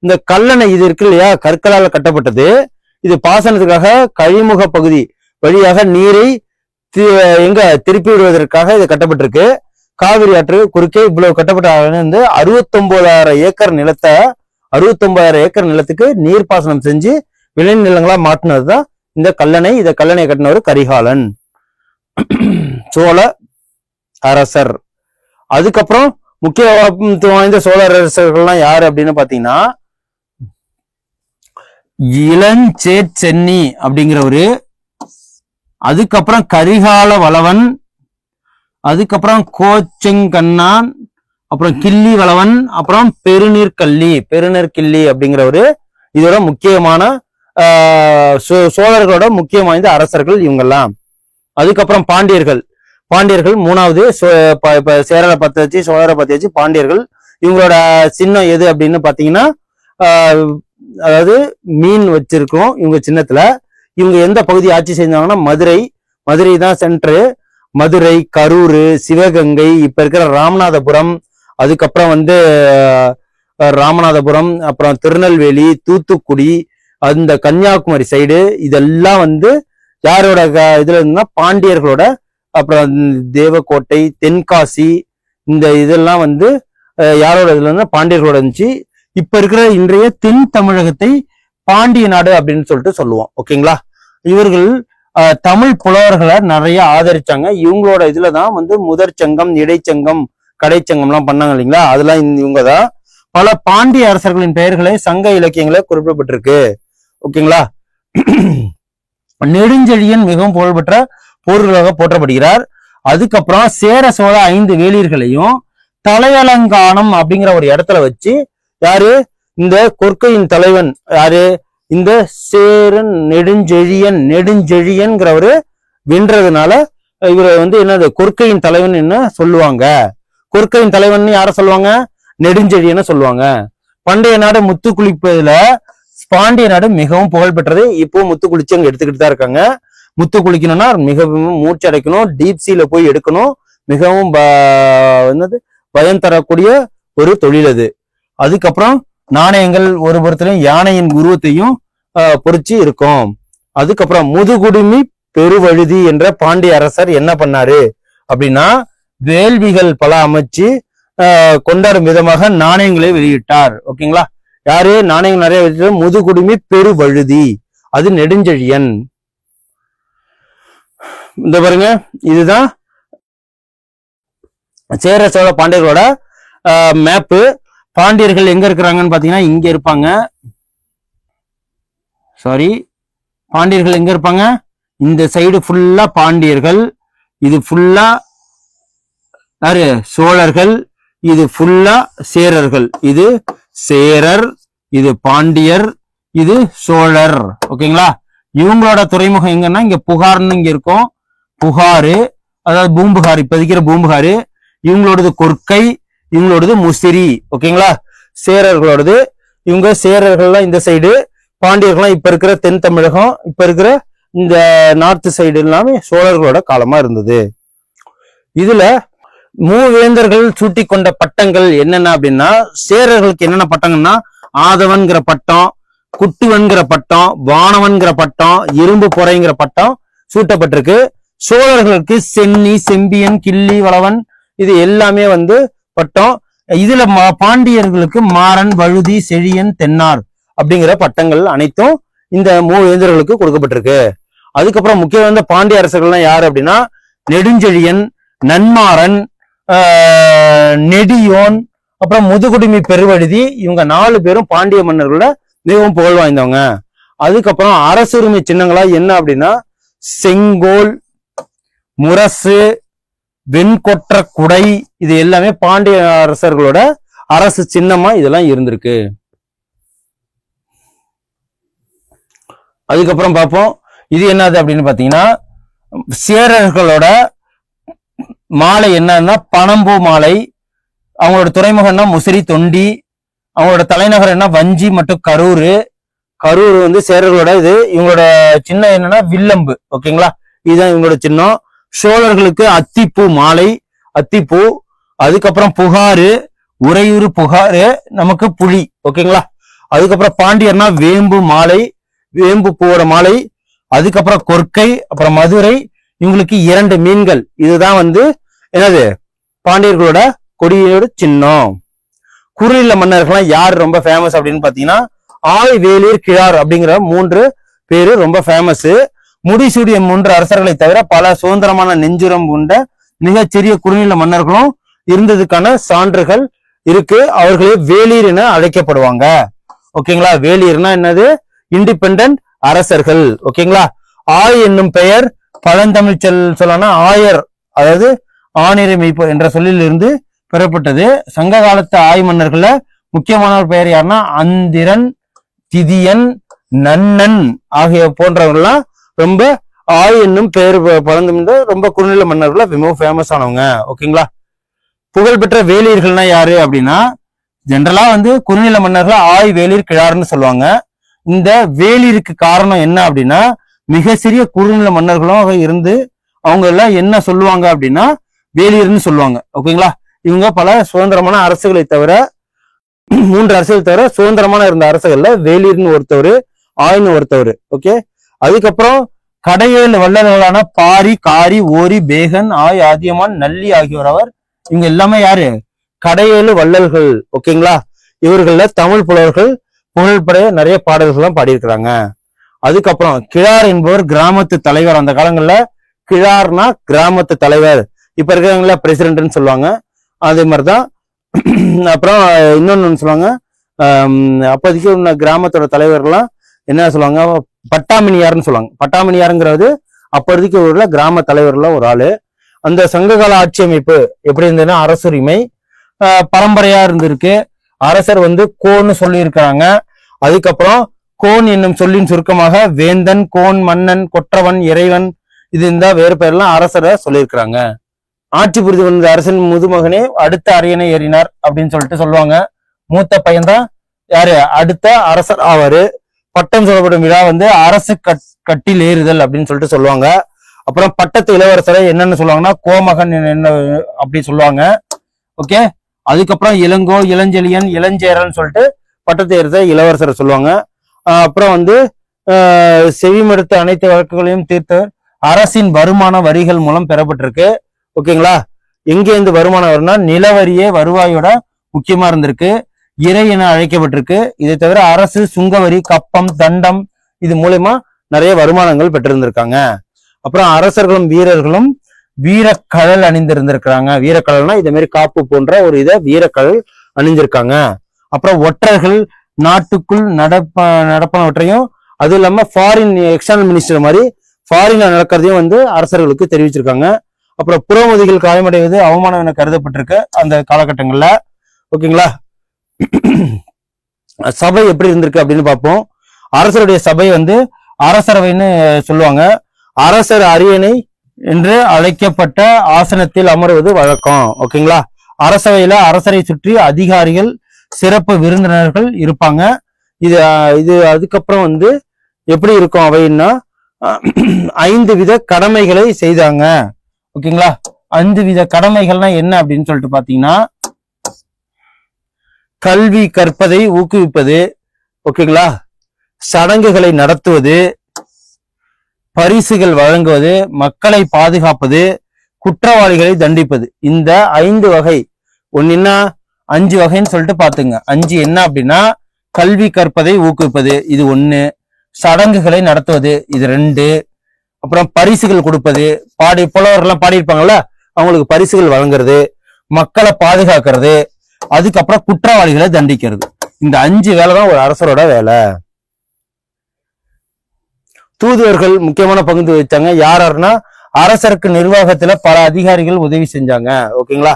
இந்த கல்லணை இது இருக்கு இல்லையா, கற்களால் கட்டப்பட்டது. இது பாசனத்துக்காக கழிமுக பகுதி வழியாக நீரை திருப்பி விடுவதற்காக இது கட்டப்பட்டிருக்கு. காவிரி ஆற்று குறுக்கே இவ்வளவு கட்டப்பட்ட 69,000 ஏக்கர் நிலத்தை 69,000 ஏக்கர் நிலத்துக்கு நீர்ப்பாசனம் செஞ்சு விளைநிலங்களா மாற்றினதுதான் இந்த கல்லணை. இதை கல்லணையை கட்டினவர் கரிகாலன், சோழ அரசர். அதுக்கப்புறம் முக்கியத்துவம் வாய்ந்த சோழ அரசர்கள்லாம் யாரு அப்படின்னு பாத்தீங்கன்னா, இளஞ்சேர்ச்சென்னி அப்படிங்கிறவரு, அதுக்கப்புறம் கரிகால வளவன், அதுக்கப்புறம் கோச்செங்கண்ணான், அப்புறம் கிள்ளி வளவன், அப்புறம் பெருநீர்கிள்ளி அப்படிங்கிறவரு. இதோட முக்கியமான சோழர்களோட முக்கியம் வாய்ந்த அரசர்கள் இவங்கெல்லாம். அதுக்கப்புறம் பாண்டியர்கள் 3வது. இப்ப சேரரை பத்தி வச்சு சோழரை பத்தி வச்சு பாண்டியர்கள். இவங்களோட சின்னம் எது அப்படின்னு பாத்தீங்கன்னா, அதாவது மீன் வச்சிருக்கோம் இவங்க சின்னத்துல. இவங்க எந்த பகுதி ஆட்சி செஞ்சாங்கன்னா மதுரை தான் சென்ட்ரு. மதுரை, கரூர், சிவகங்கை, இப்ப இருக்கிற ராமநாதபுரம், அதுக்கப்புறம் ராமநாதபுரம், அப்புறம் திருநெல்வேலி, தூத்துக்குடி, அந்த கன்னியாகுமரி சைடு, இதெல்லாம் யாரோட இதுல இருந்தா பாண்டியர்களோட. அப்புறம் தேவக்கோட்டை, தென்காசி, இந்த இதெல்லாம் யாரோட இதுல இருந்தா பாண்டியர்களோட இருந்துச்சு. இப்ப இருக்கிற இன்றைய தென் தமிழகத்தை பாண்டிய நாடு அப்படின்னு சொல்லிட்டு சொல்லுவோம். ஓகேங்களா, இவர்கள் தமிழ் புலவர்களை நிறைய ஆதரிச்சாங்க. இவங்களோட இதுலதான் முதற் சங்கம், இடைச்சங்கம், கடைச்சங்கம் எல்லாம் பண்ணாங்க இல்லைங்களா, அதெல்லாம் இவங்கதான். பல பாண்டிய அரசர்களின் பெயர்களை சங்க இலக்கியங்களை குறிப்பிடப்பட்டிருக்கு. ஓகேங்களா, நெடுஞ்செழியன் மிகவும் புகழ்பெற்ற போர்களாக போற்றப்படுகிறார். அதுக்கப்புறம் சேர சோழ 5 வேளிர்களையும் தலையலங்கானம் அப்படிங்கிற ஒரு இடத்துல வச்சு, யாரு இந்த கொற்கையின் தலைவன், யாரு இந்த சேரன் நெடுஞ்செழியன்கிறவரு வென்றதுனால இவரை என்னது கொற்கையின் தலைவன் என்ன சொல்லுவாங்க. கொற்கையின் தலைவன் யார சொல்லுவாங்க? நெடுஞ்செழியன்னு சொல்லுவாங்க. பண்டைய நாடு முத்து குளிப்பதுல பாண்டிய நாடு மிகவும் புகழ் பெற்றது. இப்போ முத்து குளிச்சு அங்க எடுத்துக்கிட்டு தான் இருக்காங்க. முத்து குளிக்கணும்னா மிகவும் மூச்சு அடைக்கணும், டீப் சீல போய் எடுக்கணும். மிகவும் என்னது பயம் தரக்கூடிய ஒரு தொழில் அது. அதுக்கப்புறம் நாணயங்கள் ஒரு புறத்திலையும் யானையின் உருவத்தையும் பொறிச்சு இருக்கும். அதுக்கப்புறம் முதுகுடுமி பெருவழுதி என்ற பாண்டிய அரசர் என்ன பண்ணாரு அப்படின்னா வேள்விகள் பல அமைச்சு கொண்டாடும் விதமாக நாணயங்களை வெளியிட்டார். ஓகேங்களா? யாரு நாணயங்கள் நிறைய வெளியிட்ட? முதுகுடுமி பெருவழுதி, அது நெடுஞ்செழியன். இந்த பாருங்க, இதுதான் சேர சோழ பாண்டியர்களோட மேப்பு. பாண்டியர்கள் எங்க இருக்கிறாங்கன்னு பாத்தீங்கன்னா இங்க இருப்பாங்க. சாரி, பாண்டியர்கள் எங்க இருப்பாங்க? இந்த சைடு ஃபுல்லா பாண்டியர்கள், இது ஃபுல்லா யாரு சோழர்கள், இது ஃபுல்லா சேரர்கள். இது சேரர், இது பாண்டியர், இது சோழர். ஓகேங்களா? இவங்களோட துறைமுகம் எங்கன்னா இங்க புகார்னு இங்க இருக்கும். புகாரு, அதாவது பூம்புகார், இப்ப இருக்கிற பூம்புகாரு. இவங்களோடது கொற்கை, இவங்களோடது முசிறி. ஓகேங்களா? சேரர்களோடது. இவங்க சேரர்கள்லாம் இந்த சைடு, பாண்டியர்கள்லாம் இப்ப இருக்கிற தென் தமிழகம், இப்ப இருக்கிற இந்த நார்த் சைடு எல்லாமே சோழர்களோட காலமா இருந்தது. இதுல மூவேந்தர்கள் சூட்டி கொண்ட பட்டங்கள் என்னென்ன அப்படின்னா, சேரர்களுக்கு என்னென்ன பட்டங்கள்னா ஆதவன்கிற பட்டம், குட்டுவன்கிற பட்டம், வானவன்கிற பட்டம், இரும்பு பொறைங்கிற பட்டம் சூட்டப்பட்டிருக்கு. சோழர்களுக்கு சென்னி, செம்பியன், கிள்ளி, வளவன், இது எல்லாமே பட்டம். இதுல பாண்டியர்களுக்கு மாறன், வழுதி, செழியன், தென்னார் அப்படிங்கிற பட்டங்கள் அனைத்தும் இந்த மூவேந்தர்களுக்கு கொடுக்கப்பட்டிருக்கு. அதுக்கப்புறம் முக்கிய பாண்டிய அரசர்கள்லாம் யாரு அப்படின்னா நெடுஞ்செழியன், நன்மாறன், நெடியோன், அப்புறம் முதுகுடுமி பெருவழுதி. இவங்க 4 பேரும் பாண்டிய மன்னர்களோட மிகவும் புகழ் வாய்ந்தவங்க. அதுக்கப்புறம் அரசுரிமை சின்னங்களா என்ன அப்படின்னா செங்கோல், முரசு, வெண்கொற்ற குடை, இது எல்லாமே பாண்டிய அரசர்களோட அரசு சின்னமா இதெல்லாம் இருந்திருக்கு. அதுக்கப்புறம் பார்ப்போம், இது என்னது அப்படின்னு பாத்தீங்கன்னா சேரர்களோட மாலை என்னன்னா பனம்பூ மாலை. அவங்களோட துறைமுகம்னா முசிறி, தொண்டி. அவங்களோட தலைநகர் என்ன வஞ்சி மற்றும் கரூர். கரூர் சேரர்களோட இது. இவங்களோட சின்னம் என்னன்னா வில்லம்பு. ஓகேங்களா? இதுதான் இவங்களோட சின்னம். சோழர்களுக்கு அத்திப்பூ மாலை, அத்திப்பூ. அதுக்கப்புறம் புகாரு, உறையூர் புகாரு, நமக்கு புலி. ஓகேங்களா? அதுக்கப்புறம் பாண்டியர்னா வேம்பு மாலை, வேம்பு பூவோட மாலை. அதுக்கப்புறம் கொற்கை, அப்புறம் மதுரை. இவங்களுக்கு 2 மீன்கள். இதுதான் என்னது பாண்டியர்களோட கொடியோட சின்னம். குறுநில மன்னர்கள்லாம் யார் ரொம்ப ஃபேமஸ் அப்படின்னு பாத்தீங்கன்னா ஆய், வேலூர், கிழார் அப்படிங்கிற 3 பேரு ரொம்ப ஃபேமஸ். முடிசூடிய 3 அரசர்களை தவிர பல சுதந்திரமான நெஞ்சுரம் கொண்ட மிகச்சிறிய குறுநில மன்னர்களும் இருந்ததுக்கான சான்றுகள் இருக்கு. அவர்களே வேலீர் என அழைக்கப்படுவாங்க. ஓகேங்களா? வேலீர்னா என்னது? இண்டிபெண்டன்ட் அரசர்கள். ஓகேங்களா? ஆய் என்னும் பெயர் பழந்தமிழ் சொல்லனா ஆயர், அதாவது ஆணிரை மெய்ப்போர் என்ற சொல்லில் இருந்து பெறப்பட்டது. சங்க காலத்து ஆய் மன்னர்கள முக்கியமான பெயர் யாருன்னா அந்திரன், திதியன், நன்னன் ஆகிய போன்றவர்கள்லாம் ரொம்ப ஆய் என்னும் பெயர் பழந்தமிழ் ரொம்ப குறுநில மன்னர்கள மிகவும் ஃபேமஸ் ஆனவங்க. ஓகேங்களா? புகழ்பெற்ற வேலியர்கள்னா யாரு அப்படின்னா ஜென்ரலா குறுநில மன்னர்கள் ஆய், வேலிர், கிழார்னு சொல்லுவாங்க. இந்த வேலிருக்கு காரணம் என்ன அப்படின்னா மிக சிறிய குறுநில மன்னர்களும் இருந்து அவங்க எல்லாம் என்ன சொல்லுவாங்க அப்படின்னா வேலியர்னு சொல்லுவாங்க. ஓகேங்களா? இவங்க பல சுதந்திரமான அரசுகளை தவிர 3 அரசுகளை தவிர சுதந்திரமான இருந்த அரசுகள்ல வேலியர்னு ஒருத்தவர், ஆய்னு ஒருத்தவர். ஓகே. அதுக்கப்புறம் கடையேழு வள்ளல்களான பாரி, காரி, ஓரி, பேகன், ஆய், ஆதியமான், நல்லி ஆகியோர் அவர். இவங்க எல்லாமே யாரு? கடையேழு வள்ளல்கள். ஓகேங்களா? இவர்கள்ல தமிழ் புலவர்கள் புகழ்படைய நிறைய பாடல்கள்லாம் பாடியிருக்கிறாங்க. அதுக்கப்புறம் கிழார் என்பவர் கிராமத்து தலைவர். அந்த காலங்கள்ல கிழார்னா கிராமத்து தலைவர். இப்ப இருக்கிறவங்கள பிரசிடென்ட்னு சொல்லுவாங்க. அதே மாதிரிதான். அப்புறம் இன்னொன்னு சொல்லுவாங்க, அப்போதைக்கு உள்ள கிராமத்தோட தலைவர்கள்லாம் என்ன சொல்லுவாங்க, பட்டாமினியார்னு சொல்லுவாங்க. பட்டாமினியாருங்கிறது அப்போதைக்கு உள்ள கிராம தலைவர்ல ஒரு ஆளு. அந்த சங்ககால ஆட்சி அமைப்பு எப்படி இருந்ததுன்னா அரசுரிமை பரம்பரையா இருந்திருக்கு. அரசர் கோன்னு சொல்லி இருக்கிறாங்க. அதுக்கப்புறம் கோன் என்னும் சொல்லின் சுருக்கமாக வேந்தன், கோன், மன்னன், கொற்றவன், இறைவன், இது இந்த வேறு பேர்லாம் அரசரை சொல்லியிருக்கிறாங்க. ஆட்சி புரிந்து வந்த அரசன் முதுமகனே அடுத்த அரியணை ஏறினார் அப்படின்னு சொல்லிட்டு சொல்லுவாங்க. மூத்த பையன்தான் யாரு அடுத்த அரசர் ஆவாரு. பட்டம் சொல்லப்படும் விழா வந்து அரசு கட்டில் ஏறுதல் அப்படின்னு சொல்லிட்டு சொல்லுவாங்க. அப்புறம் பட்டத்து இளவரசரை என்னன்னு சொல்லுவாங்கன்னா கோமகன் என்ன அப்படி சொல்லுவாங்க. ஓகே, அதுக்கப்புறம் இளங்கோ, இளஞ்செழியன், இளஞ்சேரன் சொல்லிட்டு பட்டத்தை ஏறுத இளவரசரை சொல்லுவாங்க. அப்புறம் வந்து செவிமடுத்த அனைத்து வழக்குகளையும் தீர்த்து அரசின் வருமான வரிகள் மூலம் பெறப்பட்டிருக்கு. ஓகேங்களா, எங்கேருந்து வருமானம் வரும்னா நிலவரியே வருவாயோட முக்கியமா இருந்திருக்கு. இறை என அழைக்கப்பட்டிருக்கு. இதை தவிர அரசு சுங்கவரி, கப்பம், தண்டம் இது மூலமா நிறைய வருமானங்கள் பெற்றிருந்திருக்காங்க. அப்புறம் அரசர்களும் வீரர்களும் வீரக்கழல் அணிந்திருந்திருக்கிறாங்க. வீரக்கழல்னா இதே மாதிரி காப்பு போன்ற ஒரு இதை வீரக்கழல் அணிஞ்சிருக்காங்க. அப்புறம் ஒற்றர்கள் நாட்டுக்குள் நடப்பனவற்றையும் அது இல்லாம ஃபாரின் எக்ஸ்டர்னல் மினிஸ்டர் மாதிரி ஃபாரின்ல நடக்கிறதையும் வந்து அரசர்களுக்கு தெரிவிச்சிருக்காங்க. அப்புறம் புறமுதுகில் காயமடைவது அவமானம் என கருதப்பட்டிருக்கு அந்த காலகட்டங்கள்ல. ஓகேங்களா, சபை எப்படி இருந்திருக்கு அப்படின்னு பார்ப்போம். அரசருடைய சபை வந்து அரசரவைன்னு சொல்லுவாங்க. அரசர் அரியணை என்று அழைக்கப்பட்ட ஆசனத்தில் அமர்வது வழக்கம். ஓகேங்களா, அரசவையில அரசரை சுற்றி அதிகாரிகள், சிறப்பு விருந்தினர்கள் இருப்பாங்க. இது அதுக்கப்புறம் வந்து எப்படி இருக்கும் அவைன்னா 5 வித கடமைகளை செய்தாங்க. ஓகேங்களா, 5 வித கடமைகள்னா என்ன அப்படின்னு சொல்லிட்டு பாத்தீங்கன்னா, கல்வி கற்பதை ஊக்குவிப்பது, ஓகேங்களா, சடங்குகளை நடத்துவது, பரிசுகள் வழங்குவது, மக்களை பாதுகாப்பது, குற்றவாளிகளை தண்டிப்பது. இந்த 5 வகை ஒன்னா 5 வகைன்னு சொல்லிட்டு பாத்துங்க. 5 என்ன அப்படின்னா, கல்வி கற்பதை ஊக்குவிப்பது இது 1, சடங்குகளை நடத்துவது இது 2, அப்புறம் பரிசுகள் கொடுப்பது, புலவர்கள்லாம் பாடியிருப்பாங்கல்ல அவங்களுக்கு பரிசுகள் வழங்குறது, மக்களை பாதுகாக்கிறது, அதுக்கப்புறம் குற்றவாளிகளை தண்டிக்கிறது. இந்த 5 வேலை தான் ஒரு அரசரோட வேலை. தூதுவர்கள் முக்கியமான பங்கு வச்சாங்க. யாருன்னா அரசருக்கு நிர்வாகத்துல பல அதிகாரிகள் உதவி செஞ்சாங்க. ஓகேங்களா,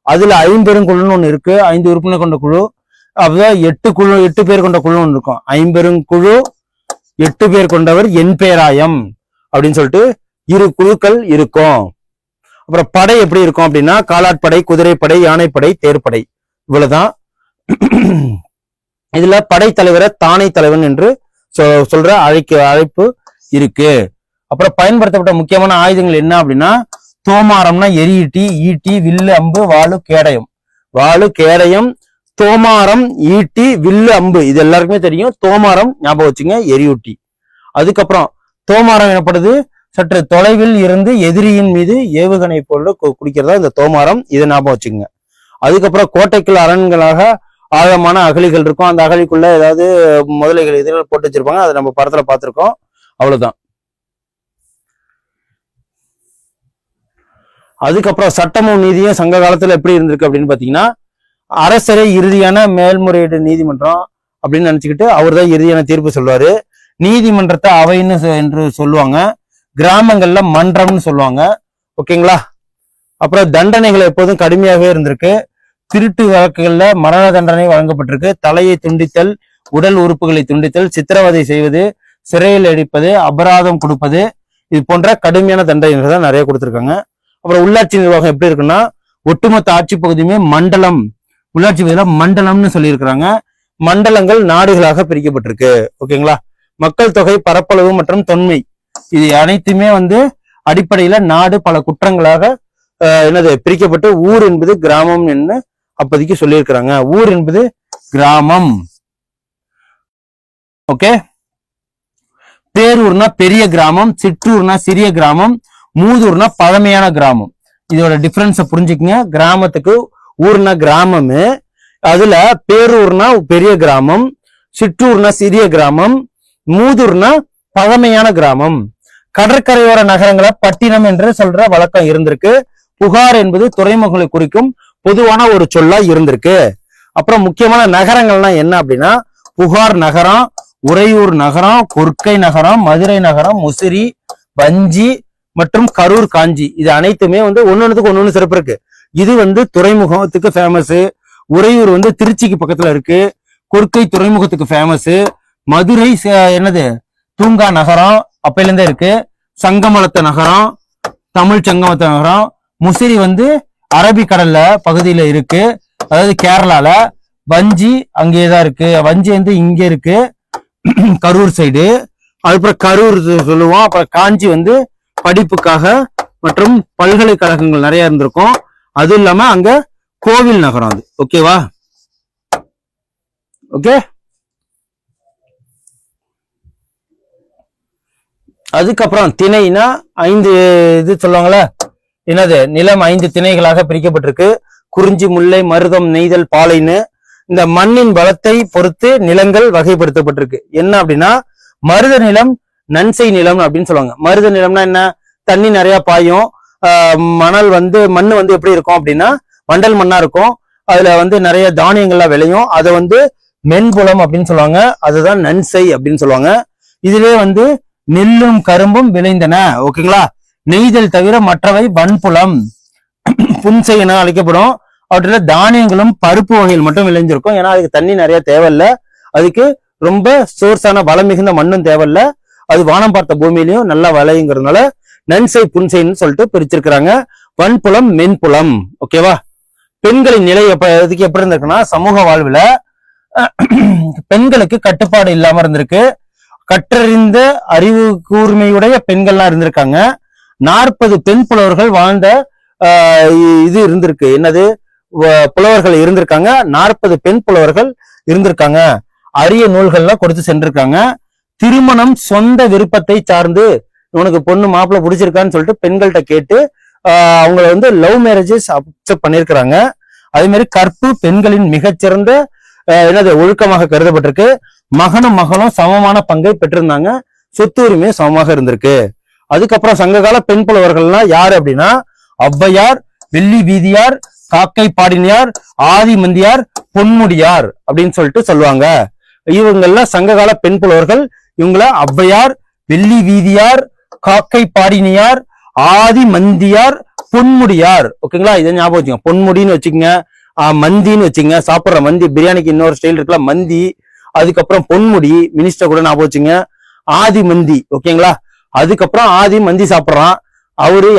அதுல 5 குழுன்னு ஒண்ணு இருக்கு. 5 உறுப்பினர் கொண்ட குழு. அப்பதான் 8 பேர் கொண்ட குழு ஒன்று இருக்கும். 5 குழு 8 பேர் கொண்டவர் என்பேராயம் அப்படின்னு சொல்லிட்டு 2 குழுக்கள் இருக்கும். அப்புறம் படை எப்படி இருக்கும் அப்படின்னா, காலாட்படை, குதிரைப்படை, யானைப்படை, தேர்ப்படை, இவ்வளவுதான். இதுல படைத்தலைவரை தானை தலைவன் என்று சொல்ற அழைப்பு இருக்கு. அப்புறம் பயன்படுத்தப்பட்ட முக்கியமான ஆயுதங்கள் என்ன அப்படின்னா, தோமாரம்னா எரியீட்டி, ஈட்டி, வில்லு, அம்பு, வாளு, கேடயம். வாளு, கேடயம், தோமாரம், ஈட்டி, வில்லு, அம்பு இது எல்லாருக்குமே தெரியும். தோமாரம் ஞாபகம் வச்சுங்க, எரியூட்டி. அதுக்கப்புறம் தோமாரம் எனப்படுது சற்று தொலைவில் இருந்து எதிரியின் மீது ஏவுகணை போல குடிக்கிறதா இந்த தோமாரம், இதை ஞாபகம் வச்சுங்க. அதுக்கப்புறம் கோட்டைக்குள் அரண்களாக ஆழமான அகழிகள் இருக்கும். அந்த அகழிக்குள்ள ஏதாவது முதலைகள் இதெல்லாம் போட்டு வச்சிருப்பாங்க. அதை நம்ம படத்துல பார்த்திருக்கோம். அவ்வளவுதான். அதுக்கப்புறம் சட்டமும் நீதியும் சங்க காலத்துல எப்படி இருந்திருக்கு அப்படின்னு பாத்தீங்கன்னா, அரசரை இறுதியான மேல்முறையீடு நீதிமன்றம் அப்படின்னு நினைச்சுக்கிட்டு அவர் தான் இறுதியான தீர்ப்பு சொல்லுவாரு. நீதிமன்றத்தை அவைன்னு என்று சொல்லுவாங்க. கிராமங்கள்ல மன்றம்னு சொல்லுவாங்க. ஓகேங்களா, அப்புறம் தண்டனைகள் எப்போதும் கடுமையாகவே இருந்திருக்கு. திருட்டு வழக்குகள்ல மரண தண்டனை வழங்கப்பட்டிருக்கு. தலையை துண்டித்தல், உடல் உறுப்புகளை துண்டித்தல், சித்திரவதை செய்வது, சிறையில் அடிப்பது, அபராதம் கொடுப்பது, இது போன்ற கடுமையான தண்டனைகள் தான் நிறைய கொடுத்திருக்காங்க. அப்புறம் உள்ளாட்சி நிர்வாகம் எப்படி இருக்குன்னா, ஒட்டுமொத்த ஆட்சி பகுதியுமே மண்டலம், உள்ளாட்சி பகுதியில மண்டலம்னு சொல்லியிருக்கிறாங்க. மண்டலங்கள் நாடுகளாக பிரிக்கப்பட்டிருக்கு. ஓகேங்களா, மக்கள் தொகை, பரப்பளவு மற்றும் தொன்மை இது அனைத்துமே வந்து அடிப்படையில நாடு பல குற்றங்களாக பிரிக்கப்பட்டு ஊர் என்பது கிராமம் என்று அப்போதைக்கு சொல்லியிருக்கிறாங்க. ஊர் என்பது கிராமம். ஓகே, பேரூர்னா பெரிய கிராமம், சிற்றூர்னா சிறிய கிராமம், மூதூர்னா பழமையான கிராமம். இதோட டிஃபரன்ஸ புரிஞ்சுக்கங்க. கிராமத்துக்கு ஊர்னா கிராமம், அதுல பேரூர்னா பெரிய கிராமம், சிற்றூர்னா சிறிய கிராமம், மூதூர்னா பழமையான கிராமம். கடற்கரையோர நகரங்களை பட்டினம் என்று சொல்ற வழக்கம் இருந்திருக்கு. புகார் என்பது துறைமுகங்களை குறிக்கும் பொதுவான ஒரு சொல்லா இருந்திருக்கு. அப்புறம் முக்கியமான நகரங்கள்னா என்ன அப்படின்னா, புகார் நகரம், உறையூர் நகரம், கொர்க்கை நகரம், மதுரை நகரம், முசிறி, வஞ்சி மற்றும் கரூர், காஞ்சி இது அனைத்துமே வந்து ஒன்னொன்னுக்கு ஒன்னொன்னு சிறப்பு இருக்கு. இது வந்து துறைமுகத்துக்கு ஃபேமஸ். உறையூர் வந்து திருச்சிக்கு பக்கத்துல இருக்கு. கொர்க்கை துறைமுகத்துக்கு ஃபேமஸ். மதுரை தூங்கா நகரம் அப்பையில இருந்தே இருக்கு. சங்கமலத்த நகரம், தமிழ் சங்கமத்த நகரம், முசிறி வந்து அரபிக்கடல்ல பகுதியில இருக்கு, அதாவது கேரளால. வஞ்சி அங்கேதான் இருக்கு, வஞ்சி வந்து இங்க இருக்கு கரூர் சைடு. அதுக்கப்புறம் கரூர் சொல்லுவோம். அப்புறம் காஞ்சி வந்து படிப்புக்காக மற்றும் பல்கலைக்கழகங்கள் நிறைய இருந்திருக்கும். அதுவும் இல்லாம அங்க கோவில் நகரம் அது. ஓகேவா? ஓகே. அதுக்கப்புறம் திணைனா 5 இது சொல்லுவாங்கல்ல, என்னது நிலம் 5 திணைகளாக பிரிக்கப்பட்டிருக்கு. குறிஞ்சி, முல்லை, மருதம், நெய்தல், பாலைன்னு. இந்த மண்ணின் வளத்தை பொறுத்து நிலங்கள் வகைப்படுத்தப்பட்டிருக்கு. என்ன அப்படின்னா மருத நிலம் நன்செய் நிலம் அப்படின்னு சொல்லுவாங்க. மருத நிலம்னா என்ன? தண்ணி நிறைய பாயும். மணல் வந்து மண் வந்து எப்படி இருக்கும் அப்படின்னா வண்டல் மண்ணா இருக்கும். அதுல வந்து நிறைய தானியங்கள்லாம் விளையும். அதை வந்து மென்புலம் அப்படின்னு சொல்லுவாங்க. அதுதான் நன்செய் அப்படின்னு சொல்லுவாங்க. இதுலயே வந்து நெல்லும் கரும்பும் விளைந்தன. ஓகேங்களா? நெய்தல் தவிர மற்றவை வன்புலம் புன்செய் என அழைக்கப்படும். அவற்றில தானியங்களும் பருப்பு வகைகள் மட்டும் விளைஞ்சிருக்கும். ஏன்னா அதுக்கு தண்ணி நிறைய தேவையில்ல, அதுக்கு ரொம்ப சோர்ஸான வளம் மிகுந்த மண்ணும் தேவையில்ல, அது வானம் பார்த்த பூமியிலையும் நல்லா விளையுங்கிறதுனால நன்செய் புன்செய்ன்னு சொல்லிட்டு பிரிச்சிருக்கிறாங்க. வன்புலம் மென்புலம். ஓகேவா? பெண்களின் நிலை இதுக்கு எப்படி இருந்திருக்குன்னா சமூக வாழ்வுல பெண்களுக்கு கட்டுப்பாடு இல்லாம இருந்திருக்கு. கற்றறிந்த அறிவு கூர்மையுடைய பெண்கள்லாம் இருந்திருக்காங்க. 40 பெண் புலவர்கள் வாழ்ந்த இது இருந்திருக்கு. என்னது? புலவர்கள் இருந்திருக்காங்க. 40 பெண் புலவர்கள் இருந்திருக்காங்க. அரிய நூல்கள்லாம் கொடுத்து சென்றிருக்காங்க. திருமணம் சொந்த விருப்பத்தை சார்ந்து உனக்கு பொண்ணு மாப்பிள்ளை பிடிச்சிருக்கான்னு சொல்லிட்டு பெண்கள்கிட்ட கேட்டு அவங்கள வந்து லவ் மேரேஜஸ் அக்செப்ட் பண்ணியிருக்கிறாங்க. அதே மாதிரி கற்பு பெண்களின் மிகச்சிறந்த என்னது ஒழுக்கமாக கருதப்பட்டிருக்கு. மகனும் மகளும் சமமான பங்கை பெற்றிருந்தாங்க. சொத்து உரிமையும் சமமாக இருந்திருக்கு. அதுக்கப்புறம் சங்ககால பெண் புலவர்கள்லாம் யாரு அப்படின்னா ஔவையார், வெள்ளி வீதியார், காக்கை பாடினியார், ஆதி மந்தியார், பொன்முடியார் அப்படின்னு சொல்லிட்டு சொல்லுவாங்க. இவங்கெல்லாம் சங்ககால பெண் புலவர்கள். இவங்கள ஔவையார், வெள்ளி வீதியார், காக்கை பாடினியார், ஆதி மந்தியார், பொன்முடியார். ஓகேங்களா? இதை ஞாபகம் வச்சுங்க. பொன்முடின்னு வச்சுக்கோங்க, மந்தின்னு வச்சுங்க. சாப்பிட்ற மந்தி, பிரியாணிக்கு இன்னொரு ஸ்டைல் இருக்குல்ல மந்தி. அதுக்கப்புறம் பொன்முடி மினிஸ்டர் கூட ஞாபகம் வச்சுங்க. ஆதி மந்தி. ஓகேங்களா? அதுக்கப்புறம் ஆதி மந்தி சாப்பிட்றான். அவரு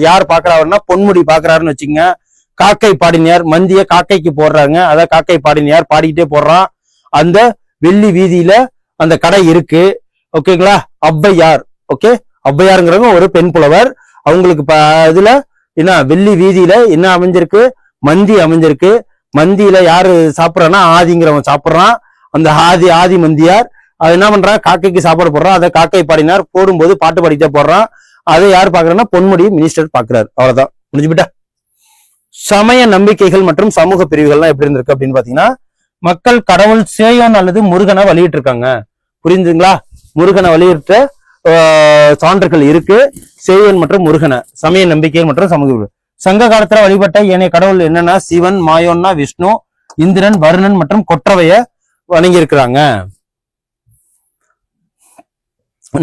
யார் பாக்குறாருன்னா பொன்முடி பாக்குறாருன்னு வச்சுங்க. காக்கை பாடினியார் மந்திய காக்கைக்கு போடுறாங்க, அதான் காக்கை பாடினியார் பாடிக்கிட்டே போடுறான். அந்த வெள்ளி வீதியில அந்த கடை இருக்கு. ஓகேங்களா? ஔவையார். ஓகே, ஔவையாருங்கிறவங்க ஒரு பெண் புலவர். அவங்களுக்கு இதுல என்ன வெள்ளி வீதியில என்ன அமைஞ்சிருக்கு? மந்தி அமைஞ்சிருக்கு. மந்தியில யாரு சாப்பிட்றான்னா ஆதிங்கிறவன் சாப்பிட்றான். அந்த ஆதி மந்தியார் அது என்ன பண்றான்? காக்கைக்கு சாப்பாடு போடுறான். அதை காக்கை பாடினார் போடும்போது பாட்டு பாடிட்டே போடுறான். அதை யார் பாக்குறான்னா பொன்முடி மினிஸ்டர் பாக்குறாரு. அவ்வளவுதான், முடிஞ்சுபிட்டா. சமய நம்பிக்கைகள் மற்றும் சமூக பிரிவுகள்லாம் எப்படி இருந்திருக்கு அப்படின்னு பாத்தீங்கன்னா மக்கள் கடவுள் சேயோன் அல்லது முருகனை வழியிட்டு இருக்காங்க. புரிஞ்சுங்களா? முருகனை வழியிட்ட சான்றுகள் இருக்கு. சேயோன் மற்றும் முருகனை சமய நம்பிக்கைகள் மற்றும் சமூக. சங்க காலத்துல வழிபட்ட ஏனைய கடவுள் என்னன்னா சிவன், மாயோன்னா விஷ்ணு, இந்திரன், வருணன் மற்றும் கொற்றவைய வணங்கி இருக்கிறாங்க.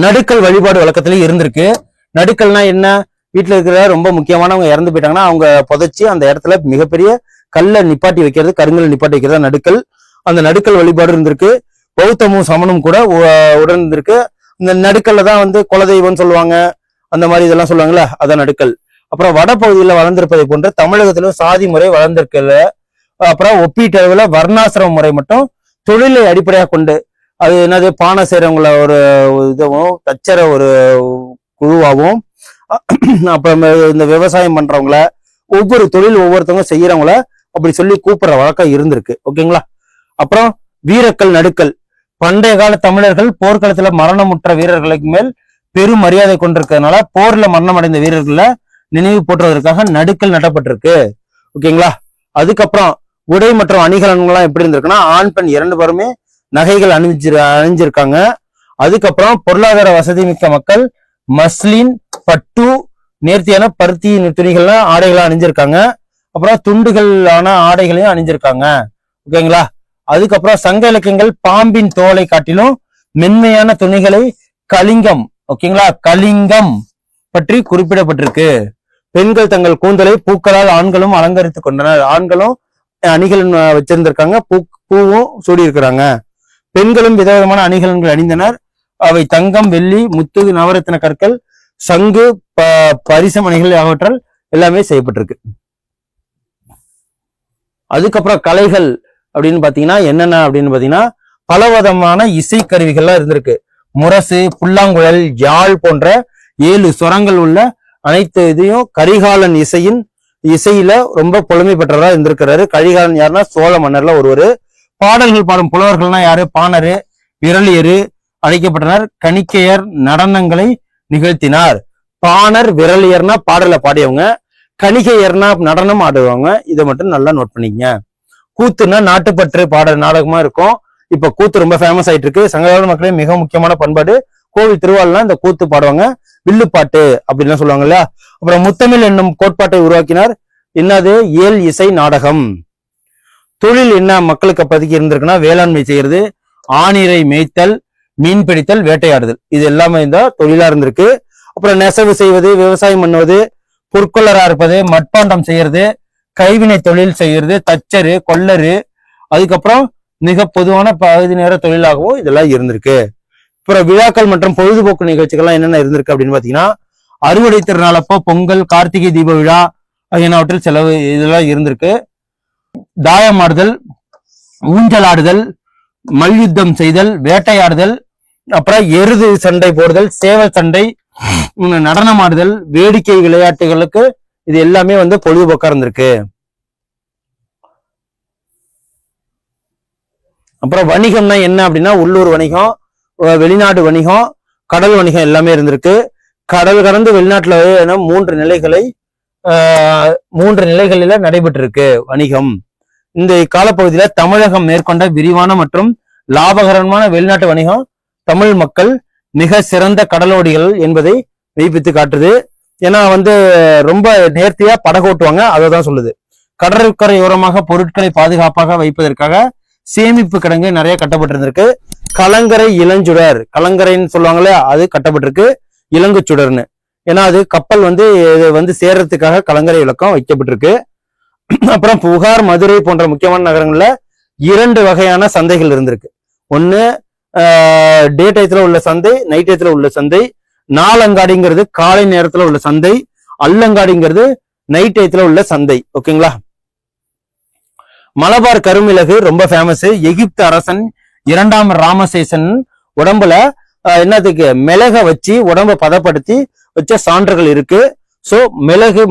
நடுக்கல் வழிபாடு வழக்கத்திலேயே இருந்திருக்கு. நடுக்கல்னா என்ன? வீட்டுல இருக்கிற ரொம்ப முக்கியமானவங்க இறந்து போயிட்டாங்கன்னா அவங்க புதைச்சி அந்த இடத்துல மிகப்பெரிய கல்லை நிப்பாட்டி வைக்கிறது, கருங்கல் நிப்பாட்டி வைக்கிறது நடுக்கல். அந்த நடுக்கல் வழிபாடு இருந்திருக்கு. பௌத்தமும் சமணமும் கூட உடன் இருந்திருக்கு. இந்த நடுக்கல்ல தான் வந்து குலதெய்வம்னு சொல்லுவாங்க, அந்த மாதிரி இதெல்லாம் சொல்லுவாங்கல்ல, அதான் நடுக்கல். அப்புறம் வட பகுதியில் வளர்ந்திருப்பதை போன்ற தமிழகத்திலும் சாதி முறை வளர்ந்திருக்கல. அப்புறம் ஒப்பீட்டளவுல வர்ணாசிரம முறை மட்டும் தொழிலை அடிப்படையாக கொண்டு, அது என்னது பானை செய்யறவங்கள ஒரு இதுவும் தச்சர ஒரு குழுவாகவும், அப்புறம் இந்த விவசாயம் பண்றவங்கள ஒவ்வொரு தொழில் ஒவ்வொருத்தவங்க செய்யறவங்கள அப்படி சொல்லி கூப்பிடுற வழக்கம் இருந்திருக்கு. ஓகேங்களா? அப்புறம் வீரக்கல் நடுக்கல். பண்டைய கால தமிழர்கள் போர்க்களத்துல மரணமுற்ற வீரர்களுக்கு மேல் பெரும் மரியாதை கொண்டிருக்கிறதுனால போர்ல மரணம் அடைந்த வீரர்களை நினைவு போற்றுவதற்காக நடுக்கல் நட்டப்பட்டிருக்கு. ஓகேங்களா? அதுக்கப்புறம் உடை மற்றும் அணிகலன்கள்லாம் எப்படி இருந்திருக்குன்னா ஆண் பெண் 2 பேருமே நகைகள் அணிஞ்சிருக்காங்க. அதுக்கப்புறம் பொருளாதார வசதி மிக்க மக்கள் மஸ்லின், பட்டு, நேர்த்தியான பருத்தி துணிகள்லாம் ஆடைகளா அணிஞ்சிருக்காங்க. அப்புறம் துண்டுகளான ஆடைகளையும் அணிஞ்சிருக்காங்க. ஓகேங்களா? அதுக்கப்புறம் சங்க இலக்கியங்கள் பாம்பின் தோலை காட்டிலும் மென்மையான துணிகளை கலிங்கம், ஓகேங்களா, கலிங்கம் பற்றி குறிப்பிடப்பட்டிருக்கு. பெண்கள் தங்கள் கூந்தலை பூக்களால் ஆண்களும் அலங்கரித்துக் கொண்டனர். ஆண்களும் அணிகலன் வச்சிருந்திருக்காங்க, பூவும் சூடி இருக்கிறாங்க. பெண்களும் விதவிதமான அணிகலன்கள் அணிந்தனர். அவை தங்கம், வெள்ளி, முத்து, நவரத்தின கற்கள், சங்கு பரிசமணிகள் ஆகியவற்றால் எல்லாமே செய்யப்பட்டிருக்கு. அதுக்கப்புறம் கலைகள் அப்படின்னு பாத்தீங்கன்னா என்னென்ன அப்படின்னு பாத்தீங்கன்னா பலவிதமான இசை கருவிகள்லாம் இருந்திருக்கு. முரசு, புல்லாங்குழல், யாழ் போன்ற 7 சுரங்கள் உள்ள அனைத்து இதையும் கரிகாலன் இசையில ரொம்ப புலமை பெற்றவரா இருந்திருக்கிறாரு. கரிகாலன் யாருன்னா சோழ மன்னர்ல ஒருவர். பாடல்கள் பாடும் புலவர்கள்னா யாரு? பாணரு, விரலியரு அழைக்கப்பட்டனர். கணிக்கையர் நடனங்களை நிகழ்த்தினார். பாணர், விரலியர்னா பாடலை பாடியவங்க, கணிகையர்னா நடனம் ஆடுவாங்க. இதை மட்டும் நல்லா நோட் பண்ணிக்கங்க. கூத்துனா நாட்டுப்பற்று பாடல் நாடகமா இருக்கும். இப்ப கூத்து ரொம்ப ஃபேமஸ் ஆயிட்டு இருக்கு. சங்ககால மக்களே மிக முக்கியமான பண்பாடு. கோவில் திருவாரூர்லாம் இந்த கூத்து பாடுவாங்க. வில்லுப்பாட்டு அப்படின்லாம் சொல்லுவாங்க இல்லையா. அப்புறம் முத்தமிழ் என்னும் கோட்பாட்டை உருவாக்கினார். என்னது? இயல் இசை நாடகம். தொழில் என்ன மக்களுக்கு அப்போதைக்கு இருந்திருக்குன்னா வேளாண்மை செய்யறது, ஆணிரை மேய்த்தல், மீன் பிடித்தல், வேட்டையாடுதல், இது எல்லாமே இந்த தொழிலா இருந்திருக்கு. அப்புறம் நெசவு செய்வது, விவசாயம் பண்ணுவது, பொற்கொள்ளரா இருப்பது, மட்பாண்டம் செய்யறது, கைவினை தொழில் செய்யறது, தச்சரு, கொல்லரு, அதுக்கப்புறம் மிக பொதுவான பகுதி நேர தொழிலாகவும் இதெல்லாம் இருந்திருக்கு. அப்புறம் விழாக்கள் மற்றும் பொழுதுபோக்கு நிகழ்ச்சிகள்லாம் என்னென்ன இருந்திருக்கு அப்படின்னு பாத்தீங்கன்னா அறுவடை திருநாள் அப்போ பொங்கல், கார்த்திகை தீப விழா ஆகியனவற்றில் செலவு இதெல்லாம் இருந்திருக்கு. தாயமாடுதல், ஊஞ்சலாடுதல், மல்யுத்தம் செய்தல், வேட்டையாடுதல், அப்புறம் எருது சண்டை போடுதல், சேவல் சண்டை, நடனமாடுதல், வேடிக்கை விளையாட்டுகளுக்கு இது எல்லாமே பொழுதுபோக்கா இருந்திருக்கு. அப்புறம் வணிகம்னா என்ன அப்படின்னா உள்ளூர் வணிகம், வெளிநாடு வணிகம், கடல் வணிகம் எல்லாமே இருந்திருக்கு. கடல் கடந்து வெளிநாட்டுல 3 நிலைகளில நடைபெற்றிருக்கு வணிகம். இந்த காலப்பகுதியில தமிழகம் மேற்கொண்ட விரிவான மற்றும் லாபகரமான வெளிநாட்டு வணிகம் தமிழ் மக்கள் மிக சிறந்த கடலோடிகள் என்பதை மெய்ப்பித்து காட்டுது. ஏன்னா ரொம்ப நேர்த்தியா படகோட்டுவாங்க, அதை தான் சொல்லுது. கடற்கரையோரமாக பொருட்களை பாதுகாப்பாக வைப்பதற்காக சேமிப்பு கிடங்கு நிறைய கட்டப்பட்டிருந்திருக்கு. கலங்கரை இளஞ்சுடர், கலங்கரைன்னு சொல்லுவாங்களே, அது கட்டப்பட்டிருக்கு. இலங்கு சுடர்னு, ஏன்னா அது கப்பல் சேர்றதுக்காக கலங்கரை விளக்கம் வைக்கப்பட்டிருக்கு. அப்புறம் புகார், மதுரை போன்ற முக்கியமான நகரங்கள்ல 2 வகையான சந்தைகள் இருந்திருக்கு. ஒண்ணு டே டயத்துல உள்ள சந்தை, நைட் டயத்துல உள்ள சந்தை. நாலங்காடிங்கிறது காலை நேரத்துல உள்ள சந்தை, அல்லங்காடிங்கிறது நைட் டயத்துல உள்ள சந்தை. ஓகேங்களா. மலபார் கருமிளகு ரொம்ப ஃபேமஸ். எகிப்து அரசன் 2ஆம் ராமசேசன் உடம்புல என்னதுக்கு மிளக வச்சு உடம்ப பதப்படுத்தி வச்ச சான்றுகள் இருக்கு. சோ மிளகு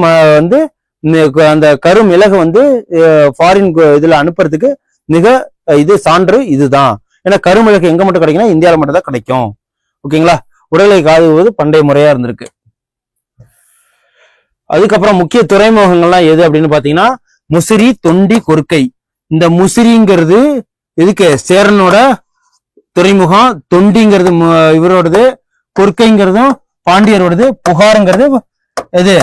அந்த கருமிளகு ஃபாரின் இதுல அனுப்புறதுக்கு மிக இது சான்று இதுதான். ஏன்னா கருமிளகு எங்க மட்டும் கிடைக்குன்னா இந்தியாவில மட்டும் தான் கிடைக்கும். ஓகேங்களா. உடலை காதுவது பண்டைய முறையா இருந்திருக்கு. அதுக்கப்புறம் முக்கிய துறைமுகங்கள்லாம் எது அப்படின்னு பாத்தீங்கன்னா முசிறி, தொண்டி, கொர்க்கை. இந்த முசிறிங்கிறது இதுக்கு சேரனோட துறைமுகம், தொண்டிங்கிறது இவரோடது, கொர்க்கைங்கிறதும் பாண்டியரோடது, புகாருங்கிறது எது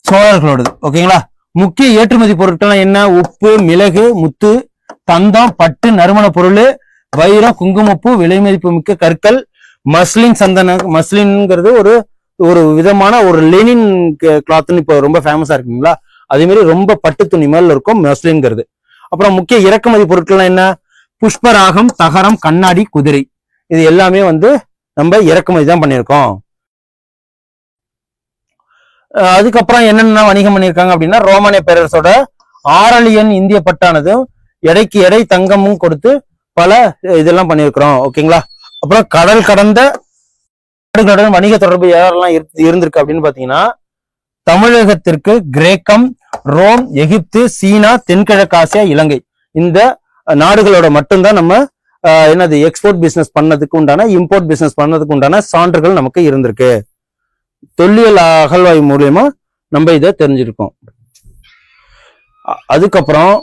சோழர்களோடது. ஓகேங்களா. முக்கிய ஏற்றுமதி பொருட்கள் என்ன? உப்பு, மிளகு, முத்து, தந்தம், பட்டு, நறுமண பொருள், வைரம், குங்குமப்பூ, விலை மதிப்பு மிக்க கற்கள், மஸ்லின், சந்தன. மஸ்லின்ங்கிறது ஒரு விதமான ஒரு லெனின் கிளாத்னு இப்போ ரொம்ப ஃபேமஸா இருக்குங்களா, அதே மாதிரி ரொம்ப பட்டு துணி மேல இருக்கும் மஸ்லின்ங்கிறது. அப்புறம் முக்கிய இறக்குமதி பொருட்கள்லாம் என்ன? புஷ்பராகம், தகரம், கண்ணாடி, குதிரை, இது எல்லாமே நம்ம இறக்குமதி தான் பண்ணியிருக்கோம். அதுக்கப்புறம் என்னென்ன வணிகம் பண்ணியிருக்காங்க அப்படின்னா ரோமானிய பேரரசோட ஆரலியன் இந்திய பட்டானதும் எடைக்கு எடை தங்கமும் கொடுத்து பல இதெல்லாம் பண்ணியிருக்கிறோம். ஓகேங்களா. அப்புறம் கடல் கடந்த நாடுகளுடன் வணிக தொடர்பு யாரெல்லாம் இருந்திருக்கு அப்படின்னு பாத்தீங்கன்னா தமிழகத்திற்கு கிரேக்கம், ரோம், எகிப்து, சீனா, தென்கிழக்கு ஆசியா, இலங்கை, இந்த நாடுகளோட மட்டும்தான் நம்ம எக்ஸ்போர்ட் பிசினஸ் பண்ணதுக்கு உண்டான, இம்போர்ட் பிசினஸ் பண்ணதுக்கு உண்டான சான்றுகள் நமக்கு இருந்திருக்கு. தொல்லியல் அகழ்வாய்வு மூலியமா நம்ம இதை தெரிஞ்சிருக்கோம். அதுக்கப்புறம்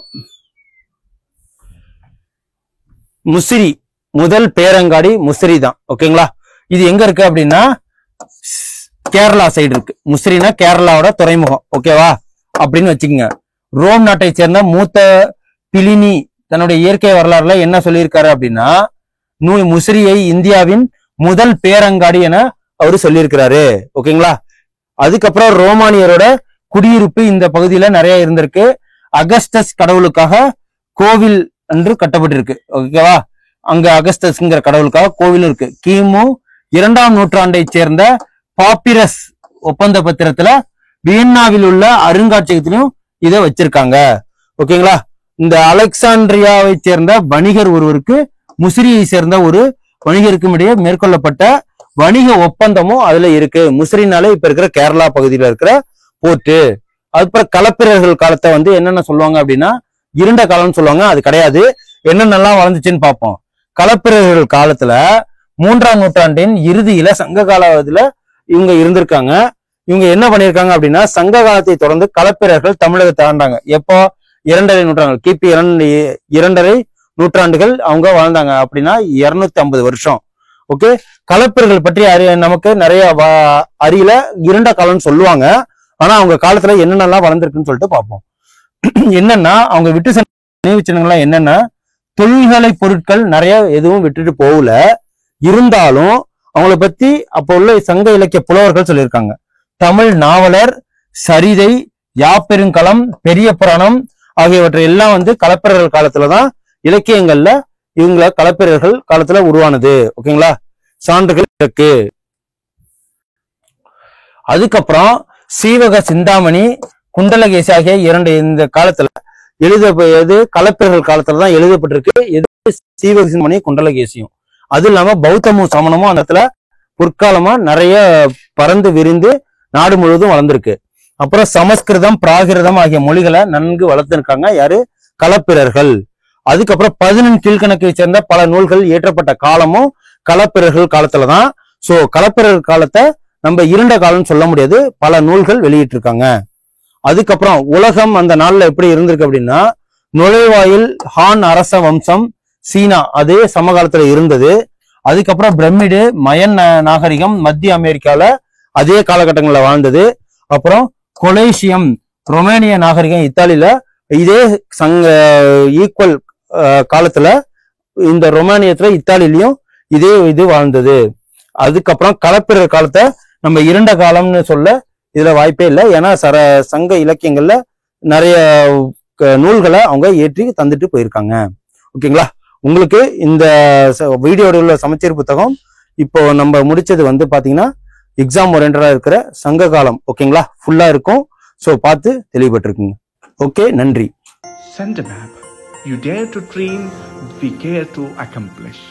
முசிறி, முதல் பேரங்காடி முசிறி தான். ஓகேங்களா. இது எங்க இருக்கு அப்படின்னா கேரளா சைடு இருக்கு. முசிறினா கேரளாவோட துறைமுகம். ஓகேவா அப்படின்னு வச்சுக்கோங்க. ரோம் நாட்டை சேர்ந்த மூத்த பிலினி தன்னுடைய இயற்கை வரலாறுல என்ன சொல்லியிருக்காரு அப்படின்னா முசிறியை இந்தியாவின் முதல் பேரங்காடி என அவரு சொல்லியிருக்கிறாரு. ஓகேங்களா. அதுக்கப்புறம் ரோமானியரோட குடியிருப்பு இந்த பகுதியில நிறைய இருந்திருக்கு. அகஸ்டஸ் கடவுளுக்காக கோவில் என்று கட்டப்பட்டிருக்கு. ஓகேவா. அங்க அகஸ்டஸ்ங்கிற கடவுளுக்காக கோவில் இருக்கு. கிமு 2ஆம் நூற்றாண்டை சேர்ந்த பாப்பிரஸ் ஒப்பந்த பத்திரத்துல வியன்னாவில் உள்ள அருங்காட்சியகத்திலும் இதை வச்சிருக்காங்க. ஓகேங்களா. இந்த அலெக்சாண்ட்ரியாவை சேர்ந்த வணிகர் ஒருவருக்கு முசிறியை சேர்ந்த ஒரு வணிகருக்கும் இடையே மேற்கொள்ளப்பட்ட வணிக ஒப்பந்தமும் அதுல இருக்கு. முசிறினாலே இப்ப இருக்கிற கேரளா பகுதியில இருக்கிற போர்ட்டு. அதுக்கப்புறம் களப்பிரர்கள் காலத்தை வந்து என்னென்ன சொல்லுவாங்க அப்படின்னா இருண்ட காலம்னு சொல்லுவாங்க. அது கிடையாது. என்னென்னலாம் வளர்ந்துச்சுன்னு பார்ப்போம். களப்பிரர்கள் காலத்துல 3ஆம் நூற்றாண்டின் இறுதியில சங்க காலத்துல இவங்க இருந்திருக்காங்க. இவங்க என்ன பண்ணிருக்காங்க அப்படின்னா சங்க காலத்தை தொடர்ந்து களப்பிரர்கள் தமிழகத்தை ஆண்டாங்க. எப்போ 2½ நூற்றாண்டு கிபி 2½ நூற்றாண்டுகள் அவங்க வாழ்ந்தாங்க. அப்படின்னா 250 வருஷம். ஓகே. களப்பிரர்கள் பற்றி நமக்கு நிறைய அறியல. இருண்ட காலம்னு சொல்லுவாங்க. ஆனா அவங்க காலத்துல என்னென்னலாம் வளர்ந்துருக்குன்னு சொல்லிட்டு பார்ப்போம். என்னன்னா அவங்க விட்டு சென்ற நினைவு சின்னங்கள்லாம் என்னன்னா தொழில்களை பொருட்கள் நிறைய எதுவும் விட்டுட்டு போகல. இருந்தாலும் அவங்கள பத்தி அப்போ உள்ள சங்க இலக்கிய புலவர்கள் சொல்லியிருக்காங்க. தமிழ் நாவலர், சரிதை, யாப்பெருங்களம், பெரிய புராணம் ஆகியவற்றை எல்லாம் வந்து களப்பிரர்கள் காலத்துலதான் இலக்கியங்கள்ல இவங்கள களப்பிரர்கள் காலத்துல உருவானது. ஓகேங்களா. சான்றுகள் இருக்கு. அதுக்கப்புறம் சீவக சிந்தாமணி, குண்டலகேசி ஆகிய 2 இந்த காலத்துல களப்பிரர்கள் காலத்துலதான் எழுதப்பட்டிருக்கு. எது சீவக சிந்தாமணி, குண்டலகேசியும். அது இல்லாம பௌத்தமும் சமணமும் அந்த இடத்துல பொற்காலமா நிறைய பறந்து விரிந்து நாடு முழுவதும் வளர்ந்துருக்கு. அப்புறம் சமஸ்கிருதம், பிராகிருதம் ஆகிய மொழிகளை நன்கு வளர்த்திருக்காங்க யாரு? களப்பிரர்கள். அதுக்கப்புறம் 11 கீழ்கணக்கை சேர்ந்த பல நூல்கள் இயற்றப்பட்ட காலமும் களப்பிரர்கள் காலத்துலதான். சோ களப்பிரர்கள் காலத்தை நம்ம இருண்ட காலம்னு சொல்ல முடியாது. பல நூல்கள் வெளியிட்டிருக்காங்க. அதுக்கப்புறம் உலகம் அந்த நாள்ல எப்படி இருந்திருக்கு அப்படின்னா நுழைவாயில் ஹான் அரச வம்சம் சீனா அதே சமகாலத்துல இருந்தது. அதுக்கப்புறம் பிரமிடு மயன் நாகரிகம் மத்திய அமெரிக்கால அதே காலகட்டங்களில் வாழ்ந்தது. அப்புறம் கொலேசியம் ரொமேனிய நாகரிகம் இத்தாலியில இதே ஈக்குவல் காலத்துல இந்த ரொமானியத்துல இத்தாலியிலையும் இதே இது வாழ்ந்தது. அதுக்கப்புறம் களப்பிரர் காலத்தை நம்ம இருண்ட காலம்னு சொல்ல இதுல வாய்ப்பே இல்லை. ஏன்னா சங்க இலக்கியங்கள்ல நிறைய நூல்களை அவங்க ஏற்றி தந்துட்டு போயிருக்காங்க. ஓகேங்களா. உங்களுக்கு இந்த வீடியோட உள்ள சமச்சீர் புத்தகம் இப்போ நம்ம முடிச்சது வந்து பாத்தீங்கன்னா எக்ஸாம் ஓரியன்டா இருக்கிற சங்க காலம். ஓகேங்களா. ஃபுல்லா இருக்கும். சோ பார்த்து தெளிவுபட்டிருக்குங்க. ஓகே, நன்றி. Send a map. You dare to dream, we care to accomplish.